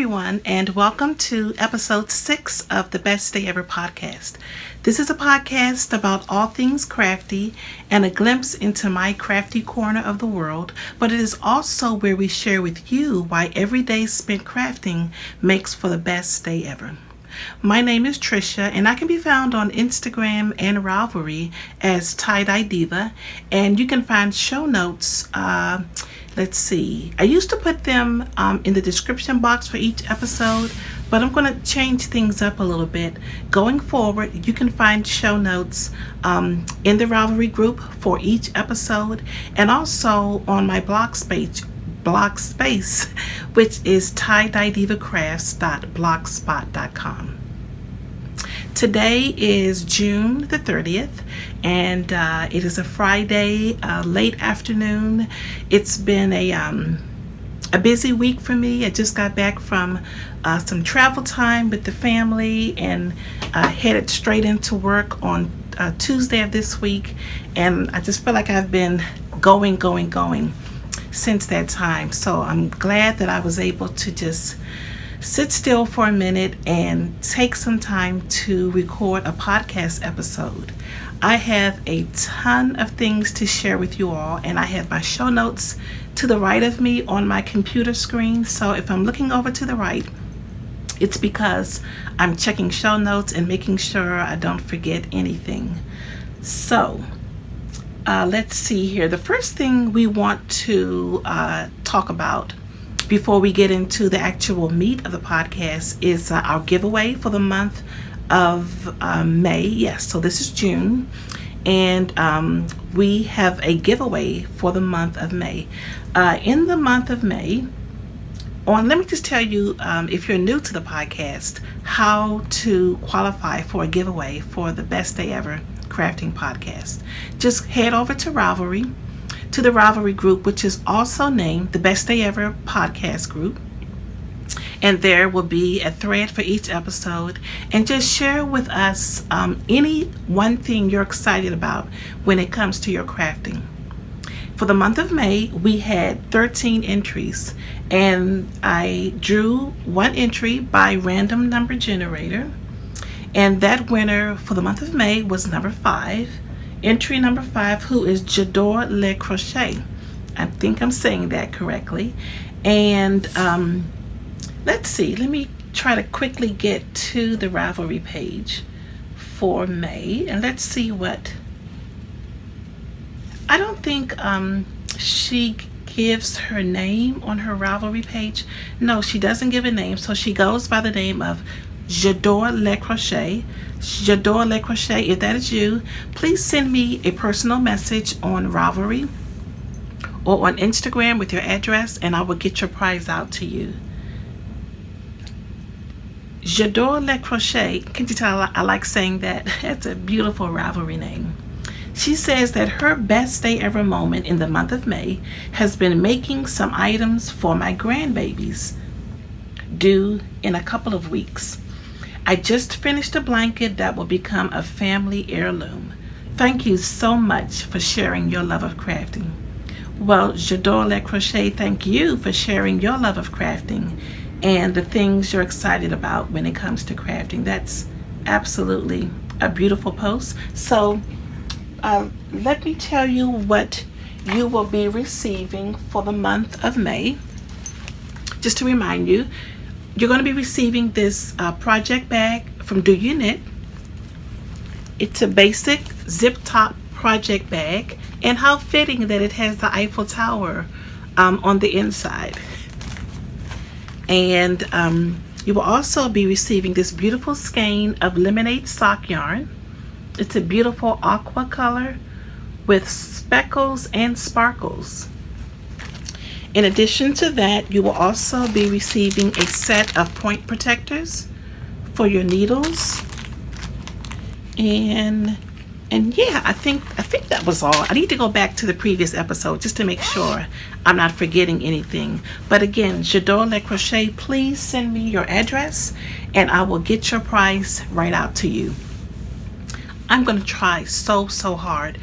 everyone, and welcome to episode 6 of the Best Day Ever podcast. This is a podcast about all things crafty and a glimpse into my crafty corner of the world, but it is also where we share with you why every day spent crafting makes for the best day ever. My name is Trisha, and I can be found on Instagram and Ravelry as tyedyediva, and you can find show notes. Let's see. I used to put them in the description box for each episode, but I'm going to change things up a little bit. Going forward, you can find show notes in the Ravelry group for each episode, and also on my blog space, which is tyedyedivacrafts.blogspot.com. Today is June the 30th, and it is a Friday, late afternoon. It's been a busy week for me. I just got back from some travel time with the family and headed straight into work on Tuesday of this week, and I just feel like I've been going since that time. So I'm glad that I was able to just sit still for a minute and take some time to record a podcast episode. I have a ton of things to share with you all, and I have my show notes to the right of me on my computer screen. So if I'm looking over to the right, it's because I'm checking show notes and making sure I don't forget anything. So let's see here. The first thing we want to talk about before we get into the actual meat of the podcast is our giveaway for the month of May. Yes, so this is June, and we have a giveaway for the month of May. In the month of May, let me just tell you, if you're new to the podcast, how to qualify for a giveaway for the Best Day Ever Crafting podcast. Just head over to Ravelry, to the Ravelry group, which is also named the Best Day Ever podcast group, and there will be a thread for each episode, and just share with us any one thing you're excited about when it comes to your crafting. For the month of May, we had 13 entries, and I drew one entry by random number generator, and that winner for the month of May was number 5. Entry number 5, who is J'adore le crochet. I think I'm saying that correctly. And let's see. Let me try to quickly get to the Ravelry page for May, and let's see what. I don't think she gives her name on her Ravelry page. No, she doesn't give a name. So she goes by the name of J'adore le crochet. J'adore le crochet. If that is you, please send me a personal message on Ravelry or on Instagram with your address, and I will get your prize out to you. J'adore le crochet. Can't you tell I like saying that? That's a beautiful Ravelry name. She says that her best day ever moment in the month of May has been making some items for my grandbabies, due in a couple of weeks. I just finished a blanket that will become a family heirloom. Thank you so much for sharing your love of crafting. Well, J'adore le crochet, thank you for sharing your love of crafting and the things you're excited about when it comes to crafting. That's absolutely a beautiful post. So let me tell you what you will be receiving for the month of May. Just to remind you, you're going to be receiving this project bag from Do You Knit. It's a basic zip top project bag, and how fitting that it has the Eiffel Tower on the inside. And you will also be receiving this beautiful skein of lemonade sock yarn. It's a beautiful aqua color with speckles and sparkles. In addition to that, you will also be receiving a set of point protectors for your needles. And yeah, I think that was all. I need to go back to the previous episode just to make sure I'm not forgetting anything. But again, J'adore le crochet, please send me your address and I will get your price right out to you. I'm going to try so hard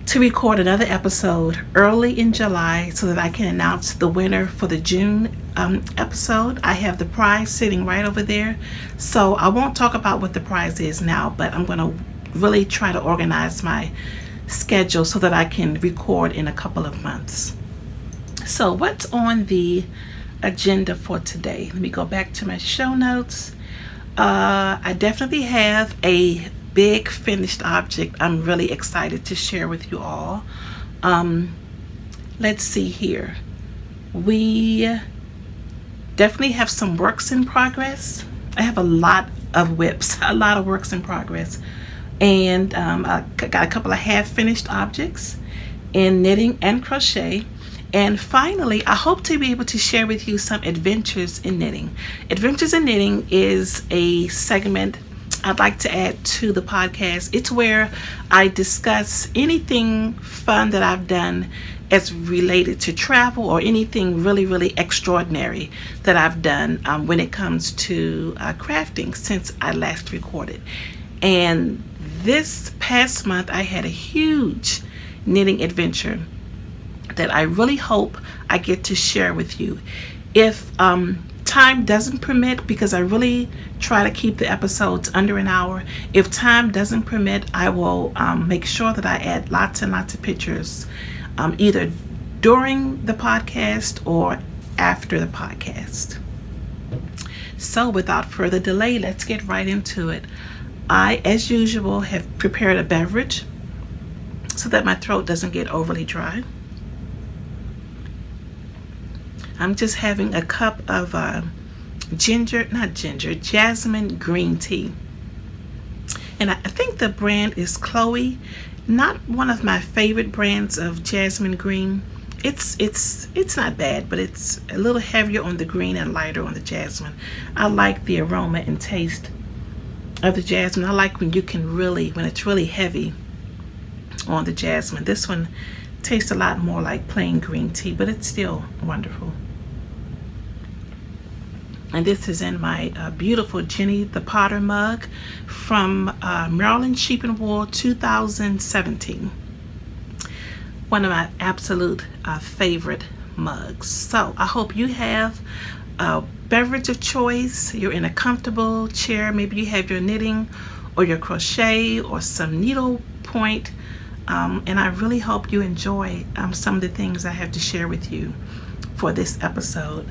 to record another episode early in July so that I can announce the winner for the June episode. I have the prize sitting right over there, so I won't talk about what the prize is now, but I'm going to really try to organize my schedule so that I can record in a couple of months. So what's on the agenda for today? Let me go back to my show notes. I definitely have a big finished object I'm really excited to share with you all. Let's see here. We definitely have some works in progress. I have a lot of whips, a lot of works in progress. And I got a couple of half-finished objects in knitting and crochet. And finally, I hope to be able to share with you some adventures in knitting. Adventures in knitting is a segment I'd like to add to the podcast. It's where I discuss anything fun that I've done as related to travel, or anything really extraordinary that I've done when it comes to crafting since I last recorded. And this past month I had a huge knitting adventure that I really hope I get to share with you. If time doesn't permit, because I really try to keep the episodes under an hour, if time doesn't permit, I will make sure that I add lots and lots of pictures, either during the podcast or after the podcast. So without further delay, let's get right into it. I, as usual, have prepared a beverage so that my throat doesn't get overly dry. I'm just having a cup of jasmine green tea. And I think the brand is Chloe. Not one of my favorite brands of jasmine green. It's not bad, but it's a little heavier on the green and lighter on the jasmine. I like the aroma and taste of the jasmine. I like when it's really heavy on the jasmine. This one tastes a lot more like plain green tea, but it's still wonderful. And this is in my beautiful Jenny the Potter mug from Maryland Sheep and Wool 2017. One of my absolute favorite mugs. So I hope you have a beverage of choice. You're in a comfortable chair. Maybe you have your knitting or your crochet or some needle point. And I really hope you enjoy some of the things I have to share with you for this episode.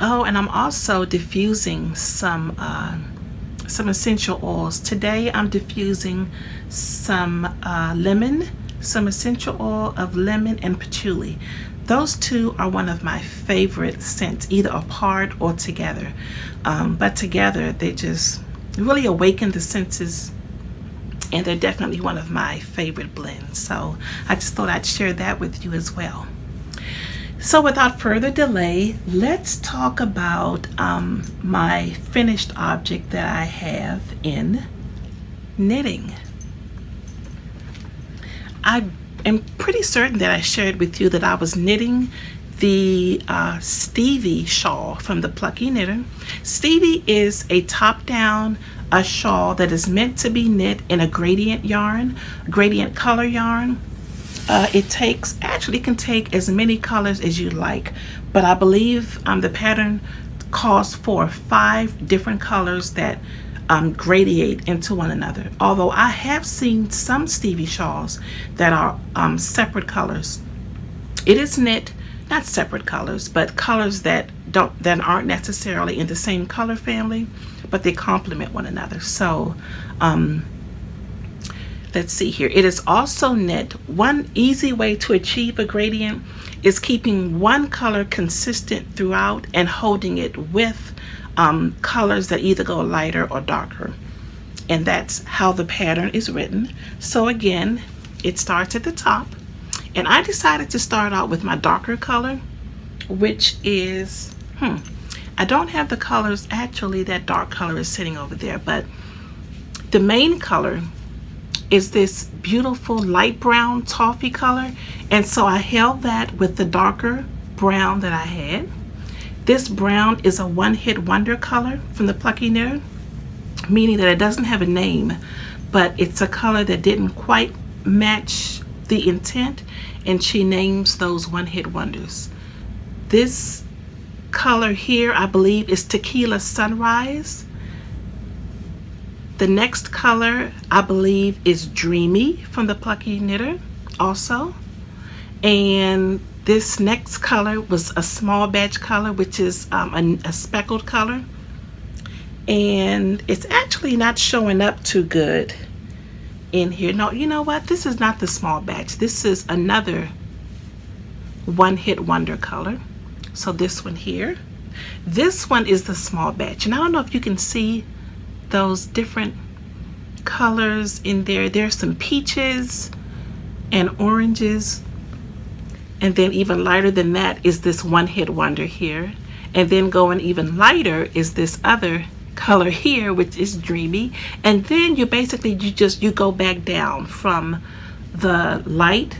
Oh, and I'm also diffusing some essential oils. Today I'm diffusing some essential oil of lemon and patchouli. Those two are one of my favorite scents, either apart or together. But together they just really awaken the senses, and they're definitely one of my favorite blends. So I just thought I'd share that with you as well. So without further delay, let's talk about my finished object that I have in knitting. I am pretty certain that I shared with you that I was knitting the Stevie Shawl from the Plucky Knitter. Stevie is a top-down shawl that is meant to be knit in a gradient color yarn. It can take as many colors as you like, but I believe the pattern calls for 5 different colors that gradiate into one another. Although I have seen some Stevie shawls that are separate colors. It is knit, not separate colors, but colors that aren't necessarily in the same color family, but they complement one another. So let's see here. It is also knit. One easy way to achieve a gradient is keeping one color consistent throughout and holding it with colors that either go lighter or darker. And that's how the pattern is written. So again, it starts at the top. And I decided to start out with my darker color, which is, I don't have the colors. Actually, that dark color is sitting over there, but the main color is this beautiful light brown toffee color, and so I held that with the darker brown that I had. This brown is a one-hit wonder color from the Plucky Knitter, meaning that it doesn't have a name, but it's a color that didn't quite match the intent, and she names those one-hit wonders. This color here, I believe, is Tequila Sunrise. The next color, I believe, is Dreamy from the Plucky Knitter also. And this next color was a small batch color, which is a speckled color. And it's actually not showing up too good in here. No, you know what? This is not the small batch. This is another one-hit wonder color. So this one here. This one is the small batch. And I don't know if you can see those different colors in there. There's some peaches and oranges, and then even lighter than that is this one-hit wonder here, and then going even lighter is this other color here, which is Dreamy. And then you basically you go back down from the light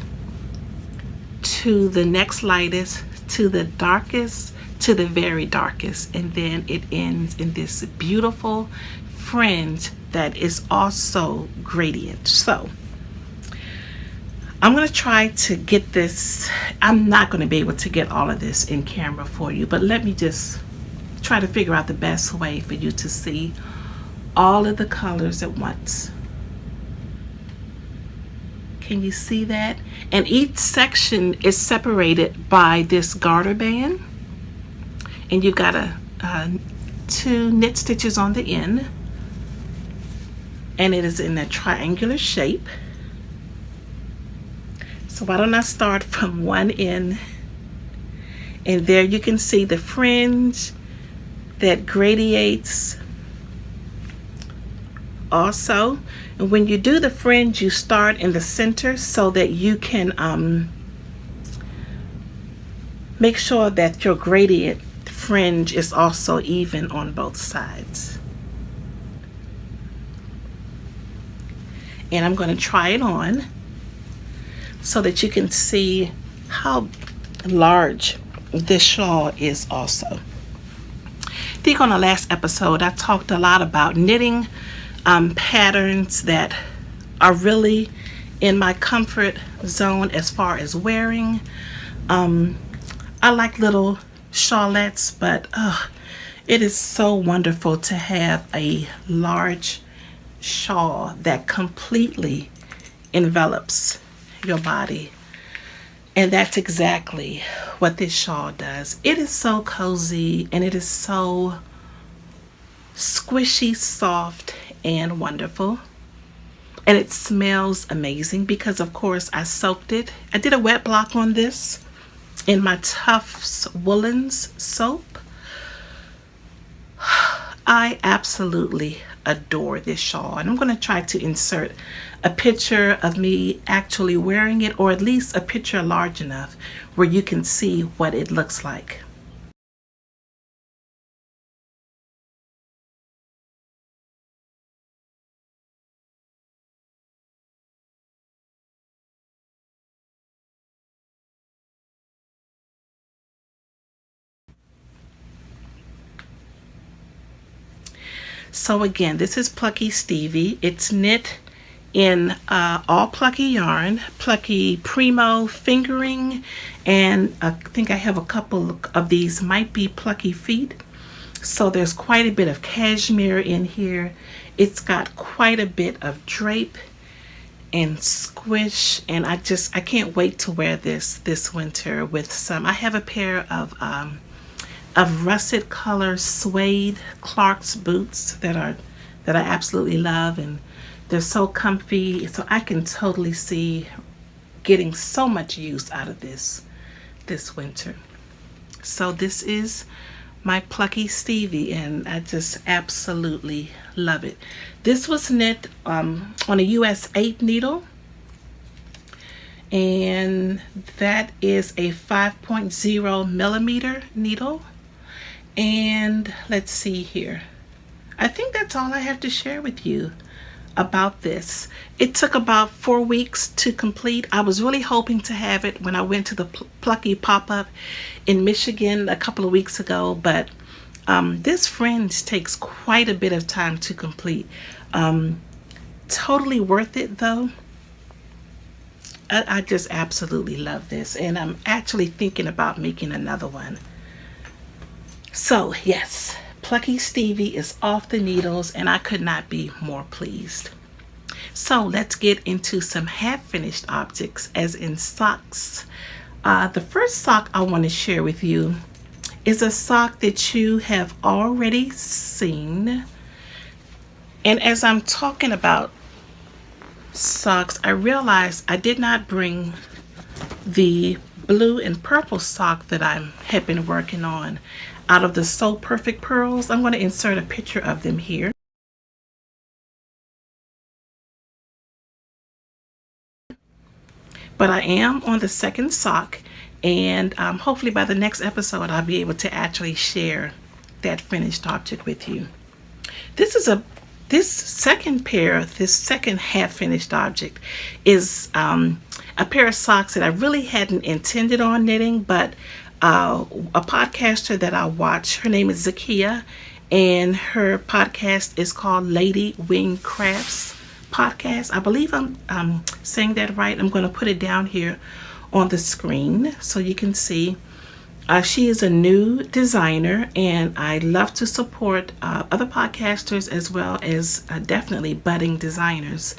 to the next lightest to the darkest to the very darkest, and then it ends in this beautiful fringe that is also gradient. So I'm going to try to get this. I'm not going to be able to get all of this in camera for you, but let me just try to figure out the best way for you to see all of the colors at once. Can you see that? And each section is separated by this garter band, and you've got two knit stitches on the end, and it is in a triangular shape. So why don't I start from one end, and there you can see the fringe that gradiates also. And when you do the fringe, you start in the center so that you can make sure that your gradient fringe is also even on both sides. And I'm going to try it on so that you can see how large this shawl is also. I think on the last episode I talked a lot about knitting patterns that are really in my comfort zone as far as wearing. I like little shawlettes, but it is so wonderful to have a large shawl that completely envelops your body. And that's exactly what this shawl does. It is so cozy, and it is so squishy, soft, and wonderful. And it smells amazing because, of course, I soaked it. I did a wet block on this in my Tufts Woolens soap. I absolutely adore this shawl, and I'm going to try to insert a picture of me actually wearing it, or at least a picture large enough where you can see what it looks like. So again, this is Plucky Stevie. It's knit in all Plucky yarn, Plucky Primo fingering, and I think I have a couple of these might be Plucky feet. So there's quite a bit of cashmere in here. It's got quite a bit of drape and squish, and I can't wait to wear this winter with some. I have a pair of russet color suede Clark's boots that I absolutely love, and they're so comfy. So I can totally see getting so much use out of this winter. So this is my Plucky Stevie, and I just absolutely love it. This was knit on a US 8 needle, and that is a 5.0 millimeter needle. And let's see here. I think that's all I have to share with you about this. It took about 4 weeks to complete. I was really hoping to have it when I went to the Plucky pop-up in Michigan a couple of weeks ago, but this fringe takes quite a bit of time to complete. Totally worth it though. I just absolutely love this, and I'm actually thinking about making another one. So yes, Plucky Stevie is off the needles, and I could not be more pleased. So let's get into some half finished objects, as in socks. The first sock I want to share with you is a sock that you have already seen. And as I'm talking about socks, I realized I did not bring the blue and purple sock that I have been working on out of the So Perfect pearls. I'm going to insert a picture of them here. But I am on the second sock, and hopefully by the next episode I'll be able to actually share that finished object with you. This second half finished object is a pair of socks that I really hadn't intended on knitting, but a podcaster that I watch, her name is Zakia, and her podcast is called Lady Wing Crafts Podcast. I believe I'm saying that right. I'm going to put it down here on the screen so you can see. She is a new designer, and I love to support other podcasters as well as definitely budding designers.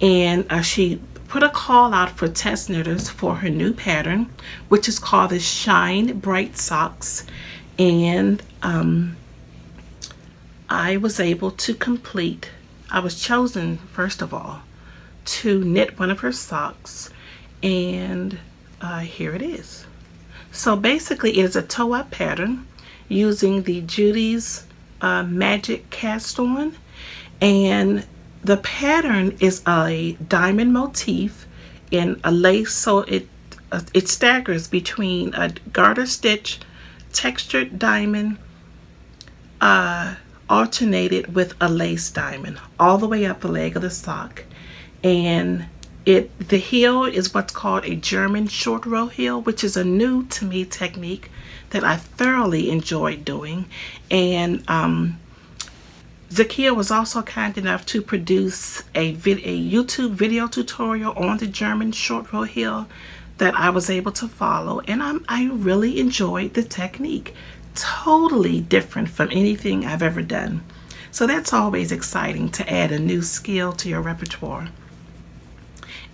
And she put a call out for test knitters for her new pattern, which is called the Shine Bright Socks. And I was able to complete, I was chosen first of all to knit one of her socks, and here it is. So basically it is a toe-up pattern using the Judy's Magic Cast On, and the pattern is a diamond motif in a lace, so it staggers between a garter stitch, textured diamond, alternated with a lace diamond all the way up the leg of the sock. And the heel is what's called a German short row heel, which is a new to me technique that I thoroughly enjoyed doing. And Zakia was also kind enough to produce a YouTube video tutorial on the German short row heel that I was able to follow, and I really enjoyed the technique. Totally different from anything I've ever done. So that's always exciting, to add a new skill to your repertoire.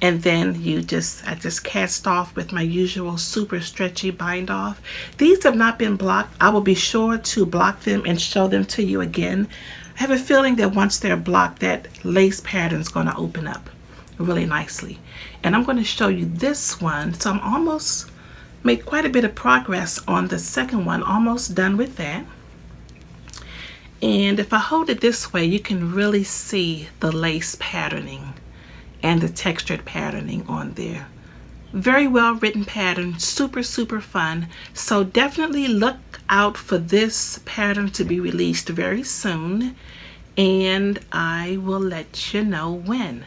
And then I just cast off with my usual super stretchy bind off. These have not been blocked. I will be sure to block them and show them to you again. I have a feeling that once they're blocked, that lace pattern is going to open up really nicely. And I'm going to show you this one. So I'm almost made quite a bit of progress on the second one, almost done with that. And if I hold it this way, you can really see the lace patterning and the textured patterning on there. Very well written pattern, super fun. So definitely look out for this pattern to be released very soon, and I will let you know when.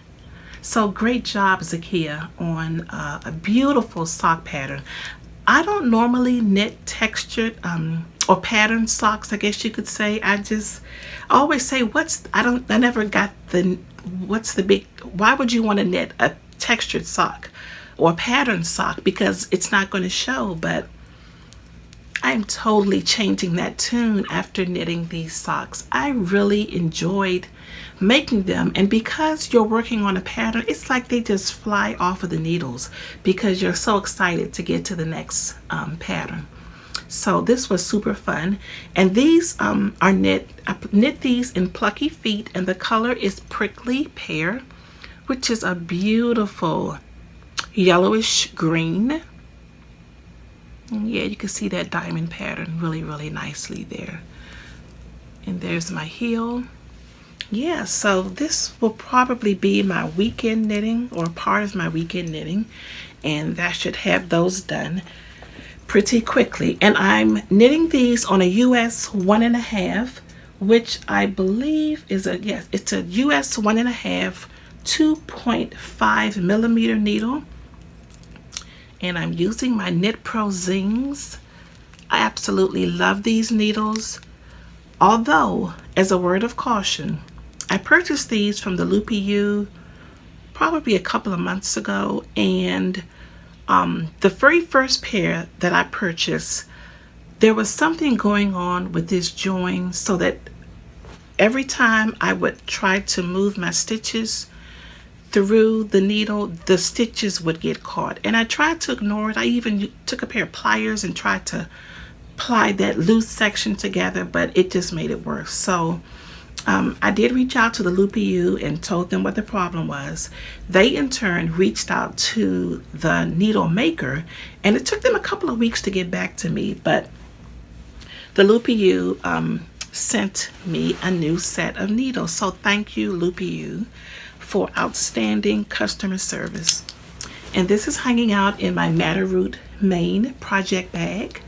So great job, Zakia, on a beautiful sock pattern. I don't normally knit textured or patterned socks, I guess you could say. I always say, I never got what's the big, why would you want to knit a textured sock or patterned sock? Because it's not going to show. But I'm totally changing that tune after knitting these socks. I really enjoyed making them, and because you're working on a pattern, it's like they just fly off of the needles because you're so excited to get to the next pattern. So this was super fun, and these I knit these in Plucky Feet, and the color is Prickly Pear, which is a beautiful yellowish green. And yeah, you can see that diamond pattern really nicely there. And there's my heel. Yeah, so this will probably be my weekend knitting, or part of my weekend knitting, and that should have those done pretty quickly. And I'm knitting these on a US 1.5, which I believe is it's a US 1.5 2.5 millimeter needle, and I'm using my Knit Pro Zings. I absolutely love these needles, although, as a word of caution, I purchased these from the Loopy U probably a couple of months ago, and the very first pair that I purchased, there was something going on with this join, so that every time I would try to move my stitches through the needle, the stitches would get caught, and I tried to ignore it. I even took a pair of pliers and tried to ply that loose section together, but it just made it worse. So I did reach out to the Loopy U and told them what the problem was. They in turn reached out to the needle maker, and it took them a couple of weeks to get back to me, but the Loopy U sent me a new set of needles. So thank you, Loopy U, for outstanding customer service. And this is hanging out in my Matterroot, Maine project bag.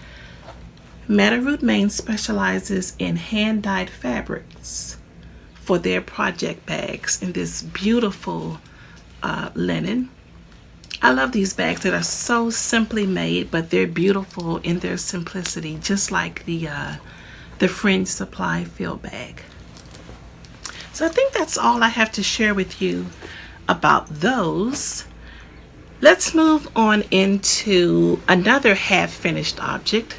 Matterroot, Maine specializes in hand-dyed fabrics for their project bags in this beautiful linen. I love these bags that are so simply made, but they're beautiful in their simplicity, just like the Fringe Supply field bag. So I think that's all I have to share with you about those. Let's move on into another half-finished object.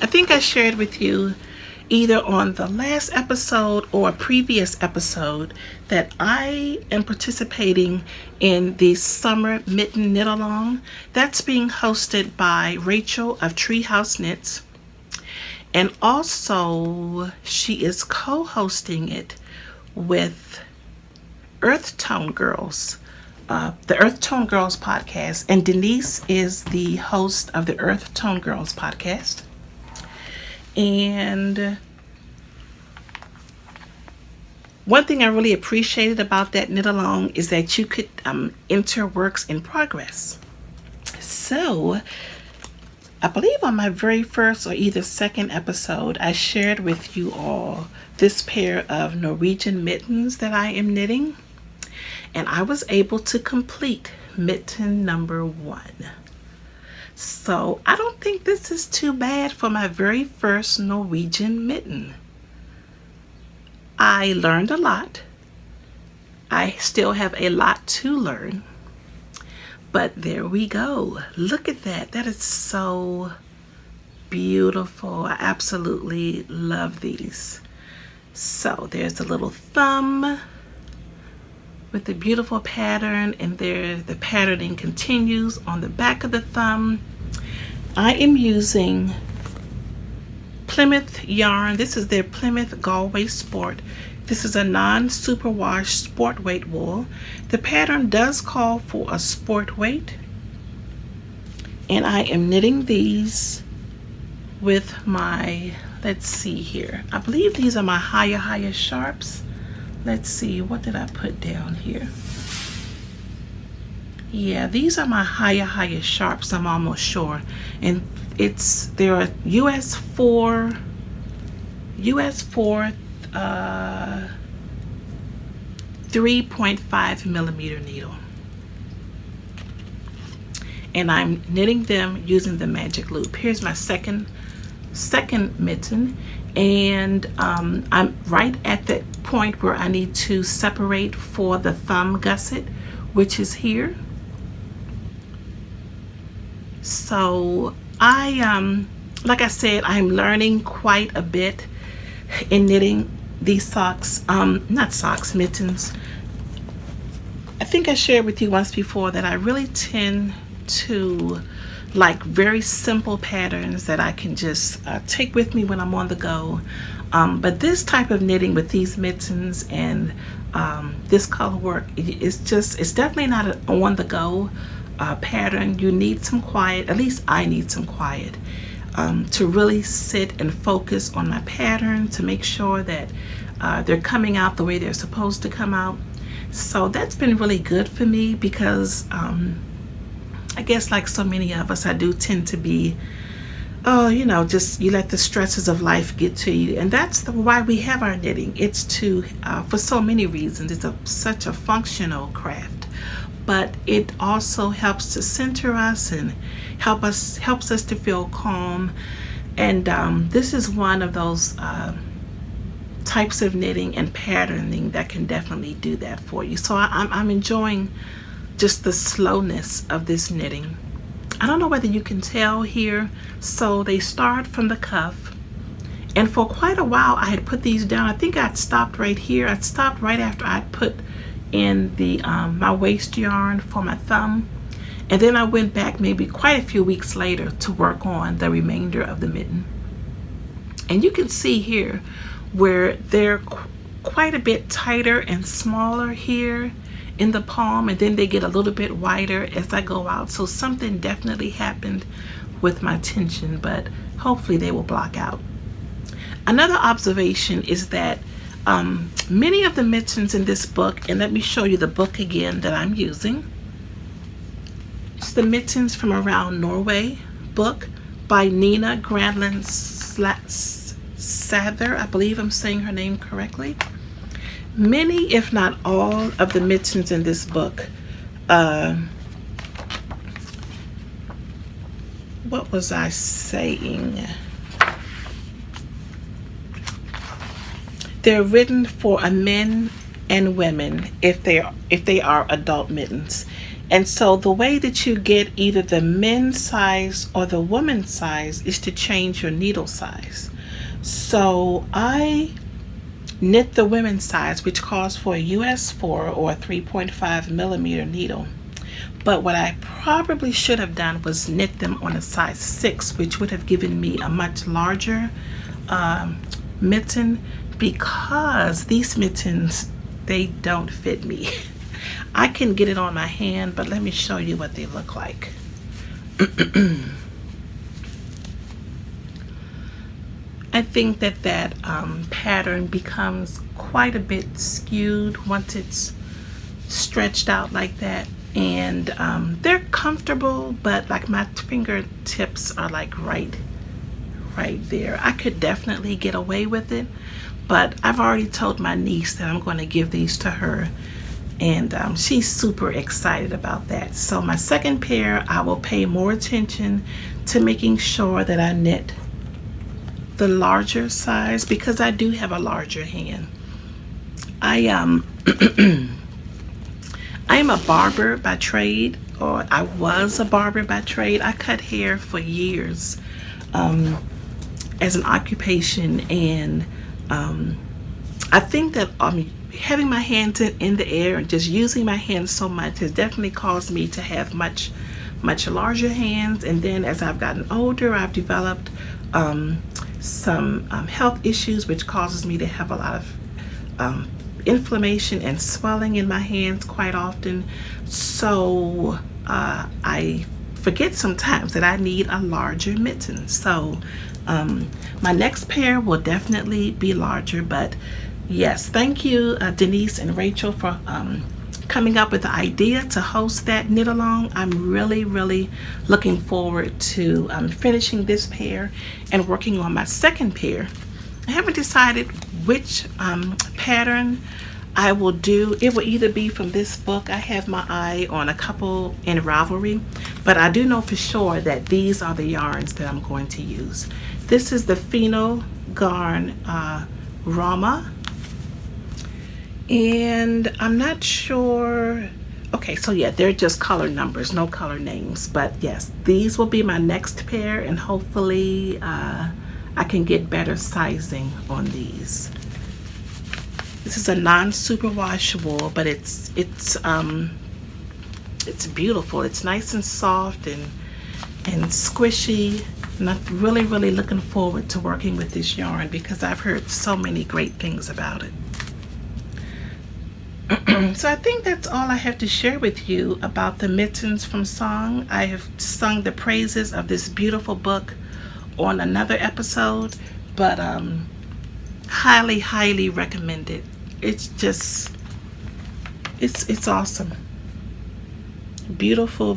I think I shared with you either on the last episode or a previous episode that I am participating in the summer mitten knit along. That's being hosted by Rachel of Treehouse Knits, and also she is co-hosting it with Earth Tone Girls, the Earth Tone Girls podcast, and Denise is the host of the Earth Tone Girls podcast. And one thing I really appreciated about that knit along is that you could enter works in progress. So I believe on my very first or either second episode, I shared with you all this pair of Norwegian mittens that I am knitting, and I was able to complete mitten number 1. So I don't think this is too bad for my very first Norwegian mitten. I learned a lot. I still have a lot to learn. But there we go. Look at that. That is so beautiful. I absolutely love these. So there's the little thumb with the beautiful pattern, and there the patterning continues on the back of the thumb. I am using Plymouth yarn. This is their Plymouth Galway Sport. This is a non-superwash sport weight wool. The pattern does call for a sport weight, and I am knitting these with my, let's see here, I believe these are my higher sharps. Let's see, what did I put down here? Yeah, these are my higher sharps, I'm almost sure. And they're a US 4 3.5 millimeter needle. And I'm knitting them using the magic loop. Here's my second mitten, and I'm right at the point where I need to separate for the thumb gusset, which is here. So like I said, I'm learning quite a bit in knitting these socks, mittens. I think I shared with you once before that I really tend to like very simple patterns that I can just take with me when I'm on the go. But this type of knitting with these mittens and this color work, it's definitely not an on the go pattern. You need some quiet, at least I need some quiet, to really sit and focus on my pattern to make sure that they're coming out the way they're supposed to come out. So that's been really good for me because I guess like so many of us, I do tend to be, just you let the stresses of life get to you. And that's why we have our knitting. It's to, for so many reasons, it's such a functional craft. But it also helps to center us and helps us to feel calm. And this is one of those types of knitting and patterning that can definitely do that for you. So I'm enjoying just the slowness of this knitting. I don't know whether you can tell here. So they start from the cuff, and for quite a while I had put these down. I think I'd stopped right here. I'd stopped right after I'd put in the my waist yarn for my thumb, and then I went back maybe quite a few weeks later to work on the remainder of the mitten. And you can see here where they're quite a bit tighter and smaller here in the palm, and then they get a little bit wider as I go out. So something definitely happened with my tension, but hopefully they will block out. Another observation is that many of the mittens in this book, and let me show you the book again that I'm using. It's the Mittens from Around Norway book by Nina Granlund Sather. I believe I'm saying her name correctly. Many, if not all, of the mittens in this book, what was I saying? They're written for a men and women if they are adult mittens. And so the way that you get either the men's size or the woman's size is to change your needle size. So I knit the women's size, which calls for a US 4 or a 3.5 millimeter needle. But what I probably should have done was knit them on a size 6, which would have given me a much larger mitten, because these mittens, they don't fit me. I can get it on my hand, but let me show you what they look like. I think that pattern becomes quite a bit skewed once it's stretched out like that, and they're comfortable, but like my fingertips are like right there. I could definitely get away with it, but I've already told my niece that I'm going to give these to her, and she's super excited about that. So my second pair, I will pay more attention to making sure that I knit the larger size, because I do have a larger hand. I am a barber by trade, or I was a barber by trade. I cut hair for years as an occupation, and I think that having my hands in the air and just using my hands so much has definitely caused me to have much larger hands. And then as I've gotten older, I've developed some health issues, which causes me to have a lot of inflammation and swelling in my hands quite often. So I forget sometimes that I need a larger mitten. So my next pair will definitely be larger. But yes, thank you Denise and Rachel for coming up with the idea to host that knit along. I'm really looking forward to finishing this pair and working on my second pair. I haven't decided which pattern I will do. It will either be from this book. I have my eye on a couple in Ravelry, but I do know for sure that these are the yarns that I'm going to use. This is the Pheno Garn Rama, and I'm not sure. Okay, so yeah, they're just color numbers, no color names. But yes, these will be my next pair, and hopefully I can get better sizing on these. This is a non-superwash wool, but it's beautiful. It's nice and soft and squishy. And I'm really looking forward to working with this yarn because I've heard so many great things about it. So I think that's all I have to share with you about the Mittens from Song. I have sung the praises of this beautiful book on another episode, but highly recommend it. It's just, it's awesome. Beautiful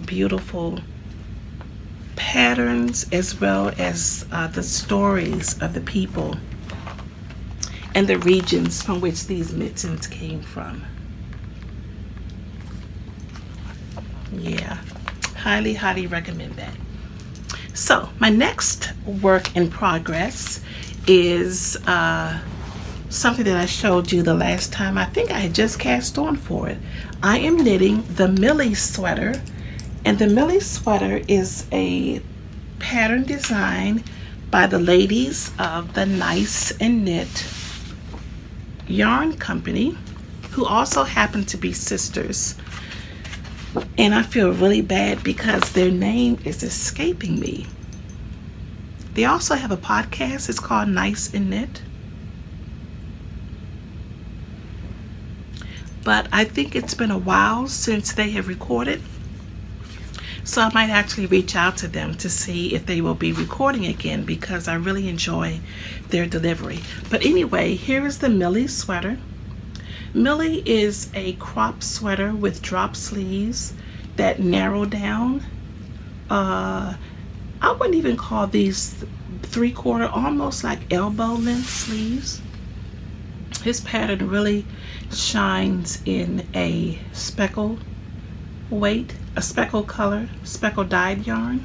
patterns, as well as the stories of the people and the regions from which these mittens came from. Yeah, highly recommend that. So my next work in progress is something that I showed you the last time. I think I had just cast on for it. I am knitting the Millie sweater, and the Millie sweater is a pattern design by the ladies of the Nice and Knit yarn company, who also happen to be sisters. And I feel really bad because their name is escaping me. They also have a podcast. It's called Nice and Knit. But I think it's been a while since they have recorded. So I might actually reach out to them to see if they will be recording again, because I really enjoy their delivery. But anyway, here is the Millie sweater. Millie is a crop sweater with drop sleeves that narrow down. I wouldn't even call these 3/4, almost like elbow length sleeves. This pattern really shines in a speckle weight, a speckle color, speckle dyed yarn.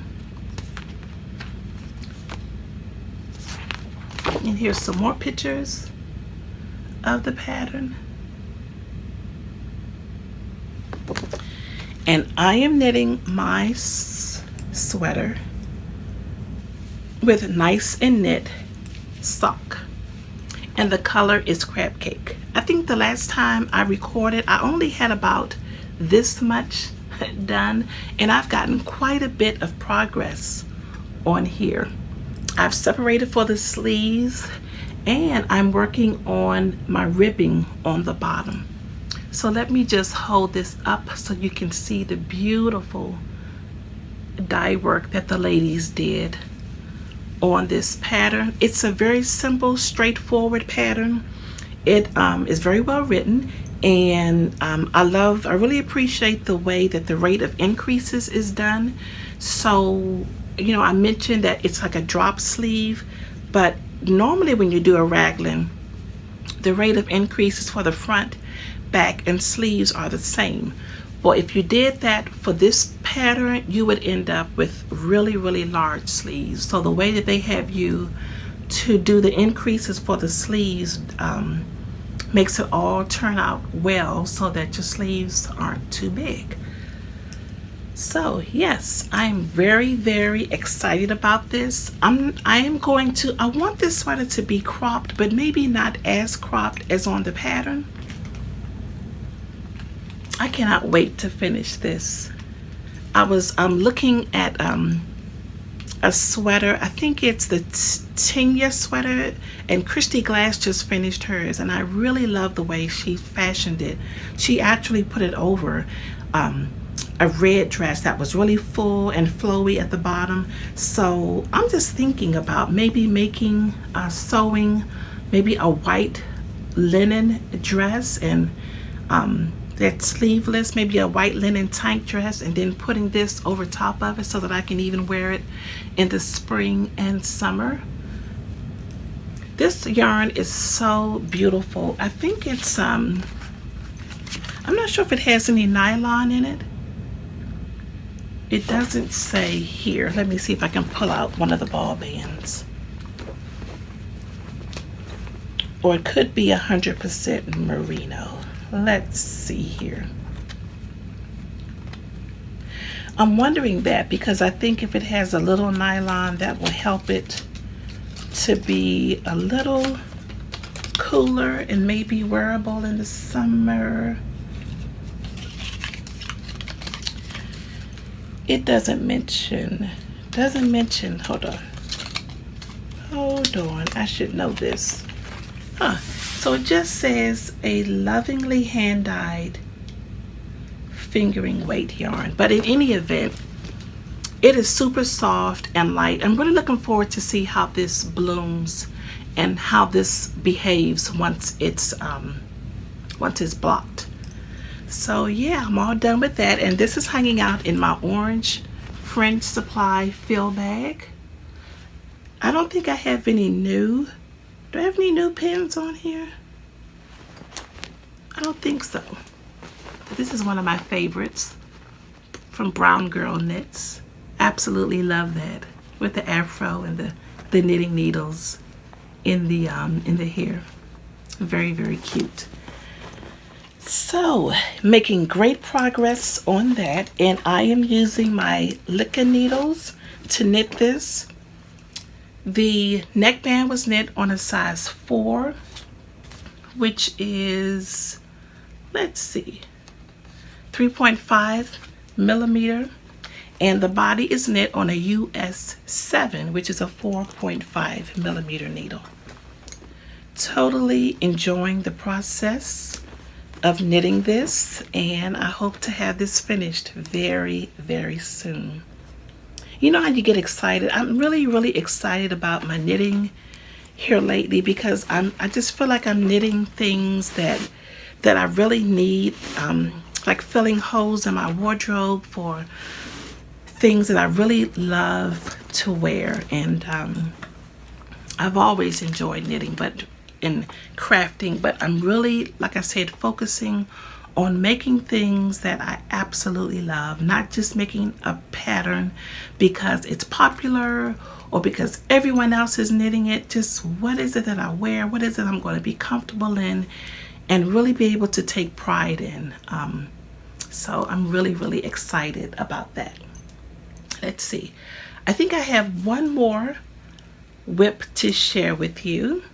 And here's some more pictures of the pattern. And I am knitting my sweater with Nice and Knit sock, and the color is crab cake. I think the last time I recorded, I only had about this much done, and I've gotten quite a bit of progress on here. I've separated for the sleeves, and I'm working on my ribbing on the bottom. So let me just hold this up so you can see the beautiful dye work that the ladies did on this pattern. It's a very simple, straightforward pattern. It is very well written, and I really appreciate the way that the rate of increases is done. So, you know, I mentioned that it's like a drop sleeve, but normally when you do a raglan, the rate of increases for the front, back, and sleeves are the same. Well, if you did that for this pattern, you would end up with really, really large sleeves. So the way that they have you to do the increases for the sleeves makes it all turn out well so that your sleeves aren't too big. So yes, I'm very, very excited about this. I want this sweater to be cropped, but maybe not as cropped as on the pattern. I cannot wait to finish this. I'm looking at a sweater. I think it's the Tinya sweater, and Christy Glass just finished hers, and I really love the way she fashioned it. She actually put it over a red dress that was really full and flowy at the bottom. So I'm just thinking about maybe sewing maybe a white linen dress, and that's sleeveless, maybe a white linen tank dress, and then putting this over top of it so that I can even wear it in the spring and summer. This yarn is so beautiful. I think it's I'm not sure if it has any nylon in it. It doesn't say here. Let me see if I can pull out one of the ball bands. Or it could be 100% merino. Let's see here. I'm wondering that because I think if it has a little nylon, that will help it to be a little cooler and maybe wearable in the summer. It doesn't mention, hold on, I should know this. So it just says a lovingly hand-dyed fingering weight yarn. But in any event, it is super soft and light. I'm really looking forward to see how this blooms and how this behaves once it's blocked. So yeah, I'm all done with that, and this is hanging out in my orange French Supply fill bag. I don't think I have any new. Do I have any new pins on here? I don't think so. But this is one of my favorites from Brown Girl Knits. Absolutely love that, with the afro and the knitting needles in the hair. Very, very cute. So, making great progress on that, and I am using my Licca needles to knit this. The neckband was knit on a size 4, which is, let's see, 3.5 millimeter, and the body is knit on a US 7, which is a 4.5 millimeter needle. Totally enjoying the process of knitting this, and I hope to have this finished very, very soon. You know how you get excited? I'm really, really excited about my knitting here lately, because I just feel like I'm knitting things that I really need, like filling holes in my wardrobe for things that I really love to wear. And I've always enjoyed knitting and crafting, but I'm really, like I said, focusing on making things that I absolutely love, not just making a pattern because it's popular or because everyone else is knitting it. Just what is it that I wear? What is it I'm going to be comfortable in and really be able to take pride in? So I'm really, really excited about that. Let's see. I think I have one more whip to share with you.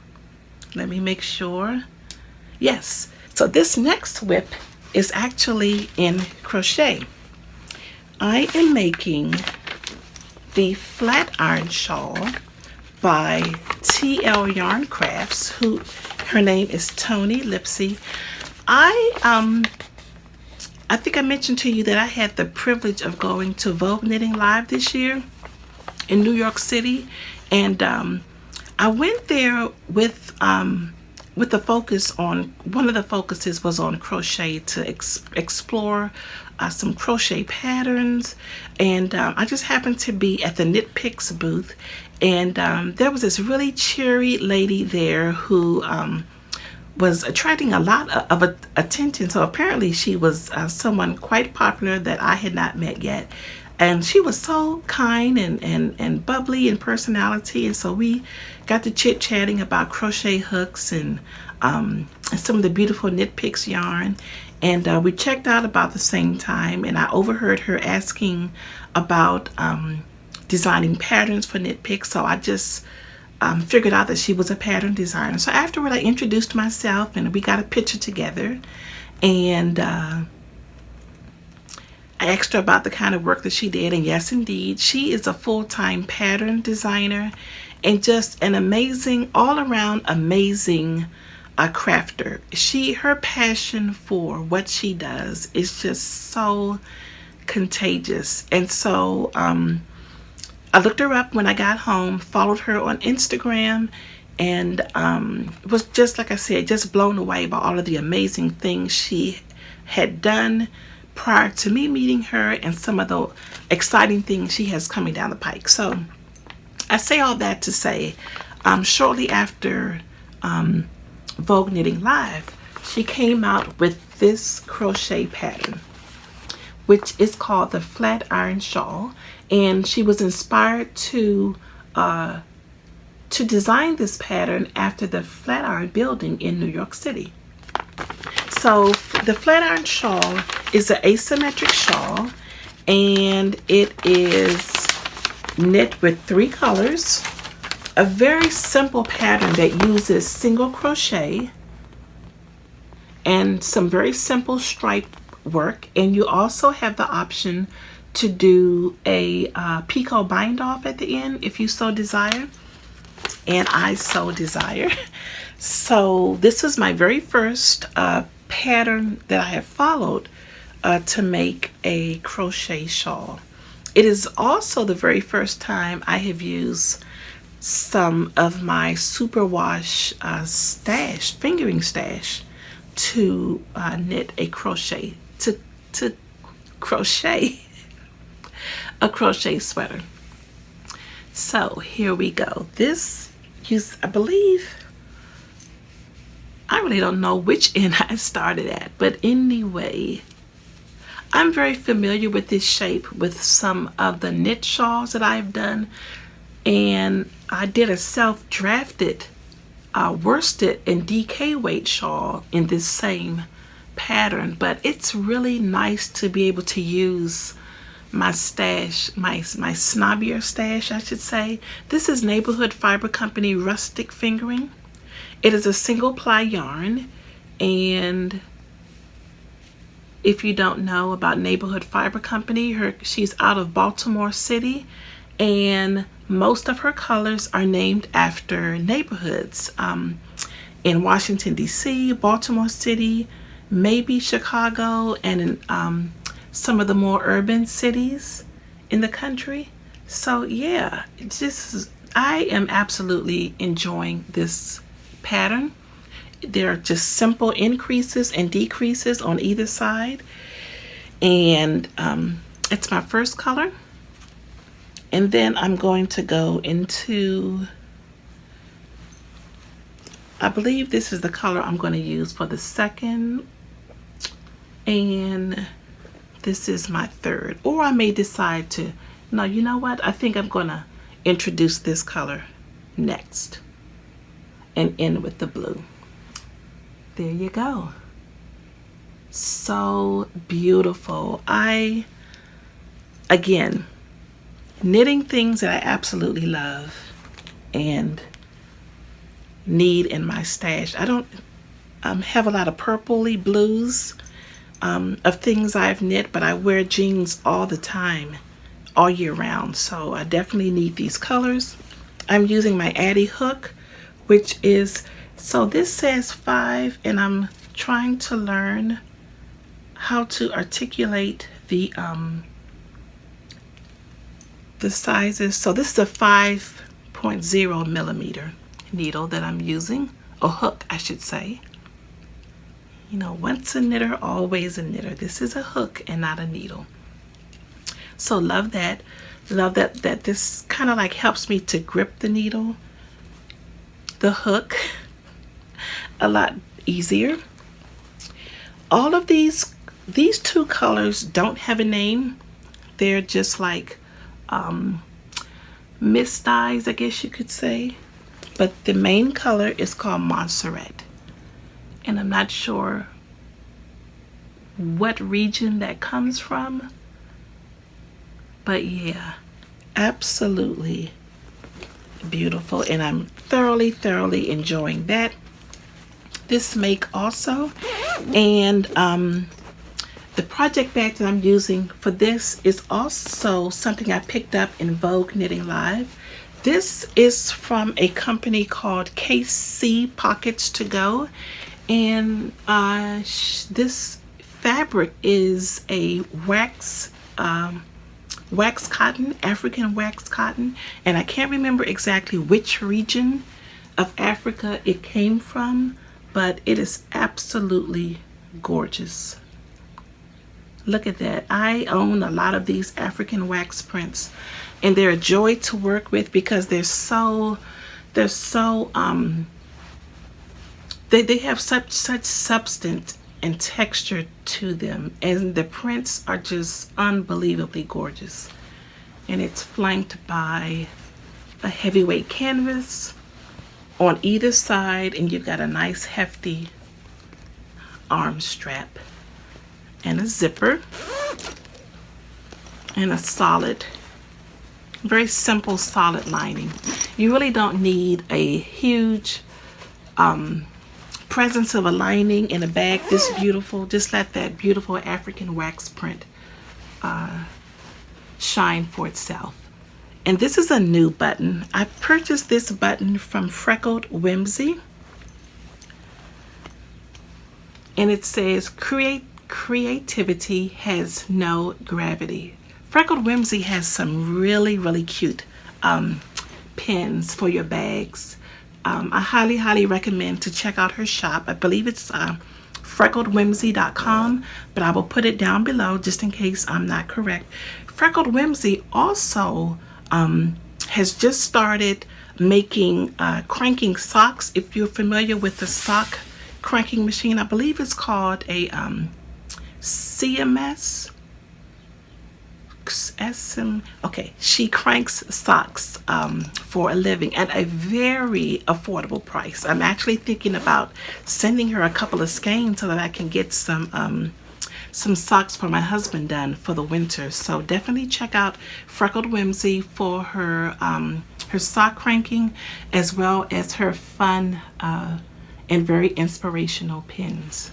Let me make sure. Yes. So this next whip is actually in crochet. I am making the flat iron shawl by TL Yarn Crafts, her name is Tony Lipsy. I think I mentioned to you that I had the privilege of going to Vogue Knitting Live this year in New York City, and I went there with the focus on, one of the focuses was on crochet, to explore some crochet patterns. And I just happened to be at the Knit Picks booth, and there was this really cheery lady there who was attracting a lot of attention. So apparently she was someone quite popular that I had not met yet. And she was so kind and bubbly in personality. And so we got to chit-chatting about crochet hooks and some of the beautiful Knit Picks yarn. And we checked out about the same time. And I overheard her asking about designing patterns for Knit Picks. So I just figured out that she was a pattern designer. So afterward, I introduced myself and we got a picture together. And I asked her about the kind of work that she did, and yes, indeed, she is a full-time pattern designer and just an amazing, all-around amazing crafter. Her passion for what she does is just so contagious. And so I looked her up when I got home, followed her on Instagram, and was just, like I said, just blown away by all of the amazing things she had done prior to me meeting her and some of the exciting things she has coming down the pike. So I say all that to say, shortly after Vogue Knitting Live, she came out with this crochet pattern, which is called the Flat Iron Shawl, and she was inspired to design this pattern after the Flatiron Building in New York City. So the Flat Iron Shawl is an asymmetric shawl, and it is knit with 3 colors, a very simple pattern that uses single crochet and some very simple stripe work. And you also have the option to do a picot bind off at the end if you so desire, and I so desire. So this was my very first pattern that I have followed to make a crochet shawl. It is also the very first time I have used some of my superwash fingering stash to knit a crochet, to crochet a crochet sweater. So here we go. This, I believe, I really don't know which end I started at, but anyway, I'm very familiar with this shape with some of the knit shawls that I've done, and I did a self-drafted worsted and DK weight shawl in this same pattern, but it's really nice to be able to use my stash, my snobbier stash, I should say. This is Neighborhood Fiber Company Rustic Fingering. It is a single ply yarn, and if you don't know about Neighborhood Fiber Company, she's out of Baltimore City, and most of her colors are named after neighborhoods in Washington, D.C., Baltimore City, maybe Chicago, and in some of the more urban cities in the country. So yeah, I am absolutely enjoying this pattern. There are just simple increases and decreases on either side, and it's my first color. And then I'm going to go into, I believe this is the color I'm going to use for the second, and this is my third. Or I may decide to, no, you know what? I think I'm going to introduce this color next and end with the blue. There you go. So beautiful. Again, knitting things that I absolutely love and need in my stash. I don't have a lot of purpley blues of things I've knit, but I wear jeans all the time, all year round. So I definitely need these colors. I'm using my Addy hook, which is, so this says 5, and I'm trying to learn how to articulate the sizes. So this is a 5.0 millimeter needle that I'm using, or hook I should say. You know, once a knitter, always a knitter. This is a hook and not a needle. So love that. Love that this kind of like helps me to grip the needle, the hook, a lot easier. All of these two colors don't have a name. They're just like mist dyes, I guess you could say. But the main color is called Montserrat, and I'm not sure what region that comes from, but yeah, absolutely beautiful, and I'm thoroughly enjoying that. This make also, and the project bag that I'm using for this is also something I picked up in Vogue Knitting Live. This is from a company called KC Pockets to Go, and this fabric is a wax cotton, African wax cotton, and I can't remember exactly which region of Africa it came from, but it is absolutely gorgeous. Look at that. I own a lot of these African wax prints, and they're a joy to work with because they have such substance and texture to them, and the prints are just unbelievably gorgeous. And it's flanked by a heavyweight canvas on either side, and you've got a nice hefty arm strap and a zipper and a solid, very simple solid lining. You really don't need a huge presence of a lining in a bag this beautiful. Just let that beautiful African wax print shine for itself. And this is a new button. I purchased this button from Freckled Whimsy, and it says creativity has no gravity. Freckled Whimsy has some really cute pins for your bags. I highly recommend to check out her shop. I believe it's freckledwhimsy.com, but I will put it down below just in case I'm not correct. Freckled Whimsy also has just started making cranking socks. If you're familiar with the sock cranking machine, I believe it's called a CMS, works as some, okay, she cranks socks for a living at a very affordable price. I'm actually thinking about sending her a couple of skeins so that I can get some socks for my husband done for the winter. So definitely check out Freckled Whimsy for her her sock cranking, as well as her fun and very inspirational pins.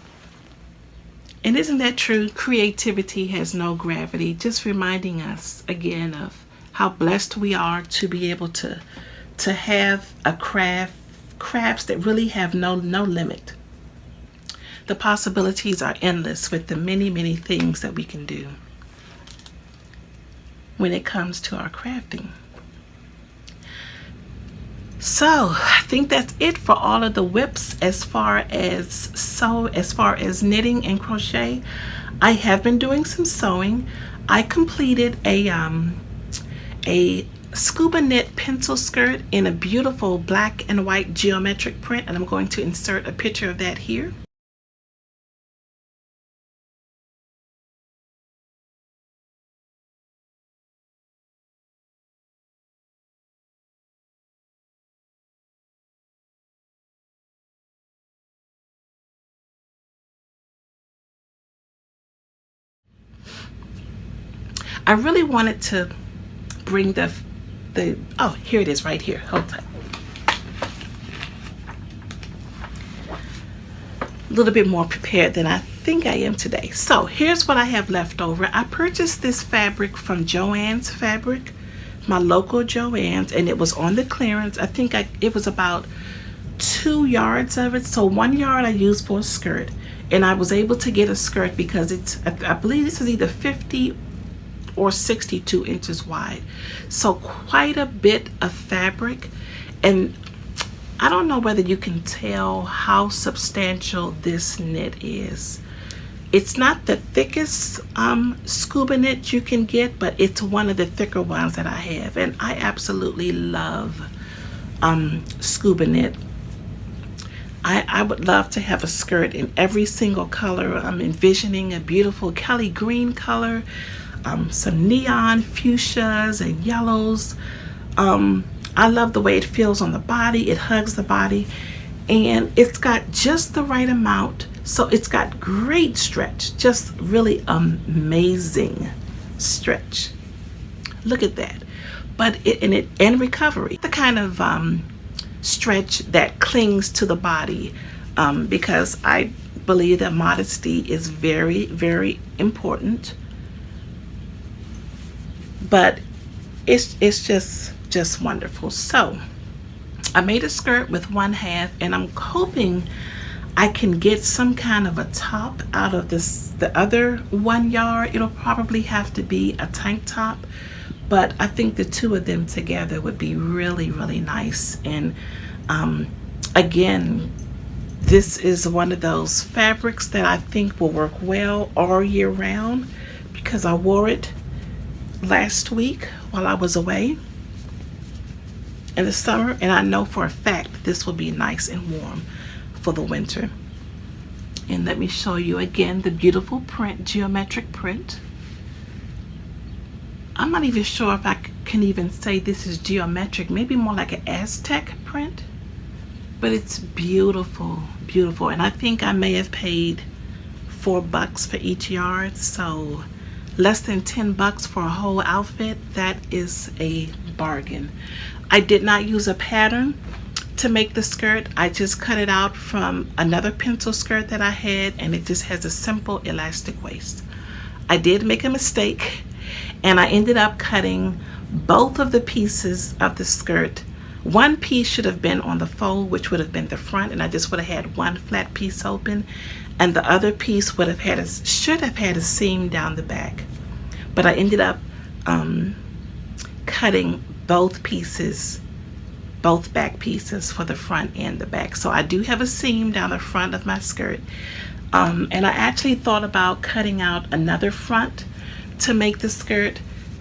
And isn't that true? Creativity has no gravity. Just reminding us again of how blessed we are to be able to have a crafts that really have no limit. The possibilities are endless with the many things that we can do when it comes to our crafting. So I think that's it for all of the whips as far as knitting and crochet. I have been doing some sewing. I completed a scuba knit pencil skirt in a beautiful black and white geometric print, and I'm going to insert a picture of that here. I really wanted to bring the oh, here it is right here. Hold tight. A little bit more prepared than I think I am today. So here's what I have left over. I purchased this fabric from Joann's Fabric, my local Joann's, and it was on the clearance. I think it was about 2 yards of it. So 1 yard I used for a skirt, and I was able to get a skirt because it's, I believe this is either 50 or 62 inches wide. So quite a bit of fabric, and I don't know whether you can tell how substantial this knit is. It's not the thickest scuba knit you can get, but it's one of the thicker ones that I have, and I absolutely love scuba knit. I would love to have a skirt in every single color. I'm envisioning a beautiful Kelly green color, some neon fuchsias and yellows. I love the way it feels on the body. It hugs the body, and it's got just the right amount. So it's got great stretch, just really amazing stretch. Look at that. But and recovery, the kind of stretch that clings to the body, because I believe that modesty is very important. But it's just wonderful. So I made a skirt with 1/2, and I'm hoping I can get some kind of a top out of the other 1 yard. It'll probably have to be a tank top, but I think the two of them together would be really nice. And again, this is one of those fabrics that I think will work well all year round, because I wore it last week while I was away in the summer, and I know for a fact this will be nice and warm for the winter. And let me show you again the beautiful print, geometric print. I'm not even sure if I can even say this is geometric, maybe more like an Aztec print, but it's beautiful, and I think I may have paid $4 for each yard, so less than $10 for a whole outfit. That is a bargain. I did not use a pattern to make the skirt. I just cut it out from another pencil skirt that I had, and it just has a simple elastic waist. I did make a mistake, and I ended up cutting both of the pieces of the skirt. One piece should have been on the fold, which would have been the front, and I just would have had one flat piece open, and the other piece would have had should have had a seam down the back. But I ended up cutting both pieces, both back pieces, for the front and the back. So I do have a seam down the front of my skirt, and I actually thought about cutting out another front to make the skirt.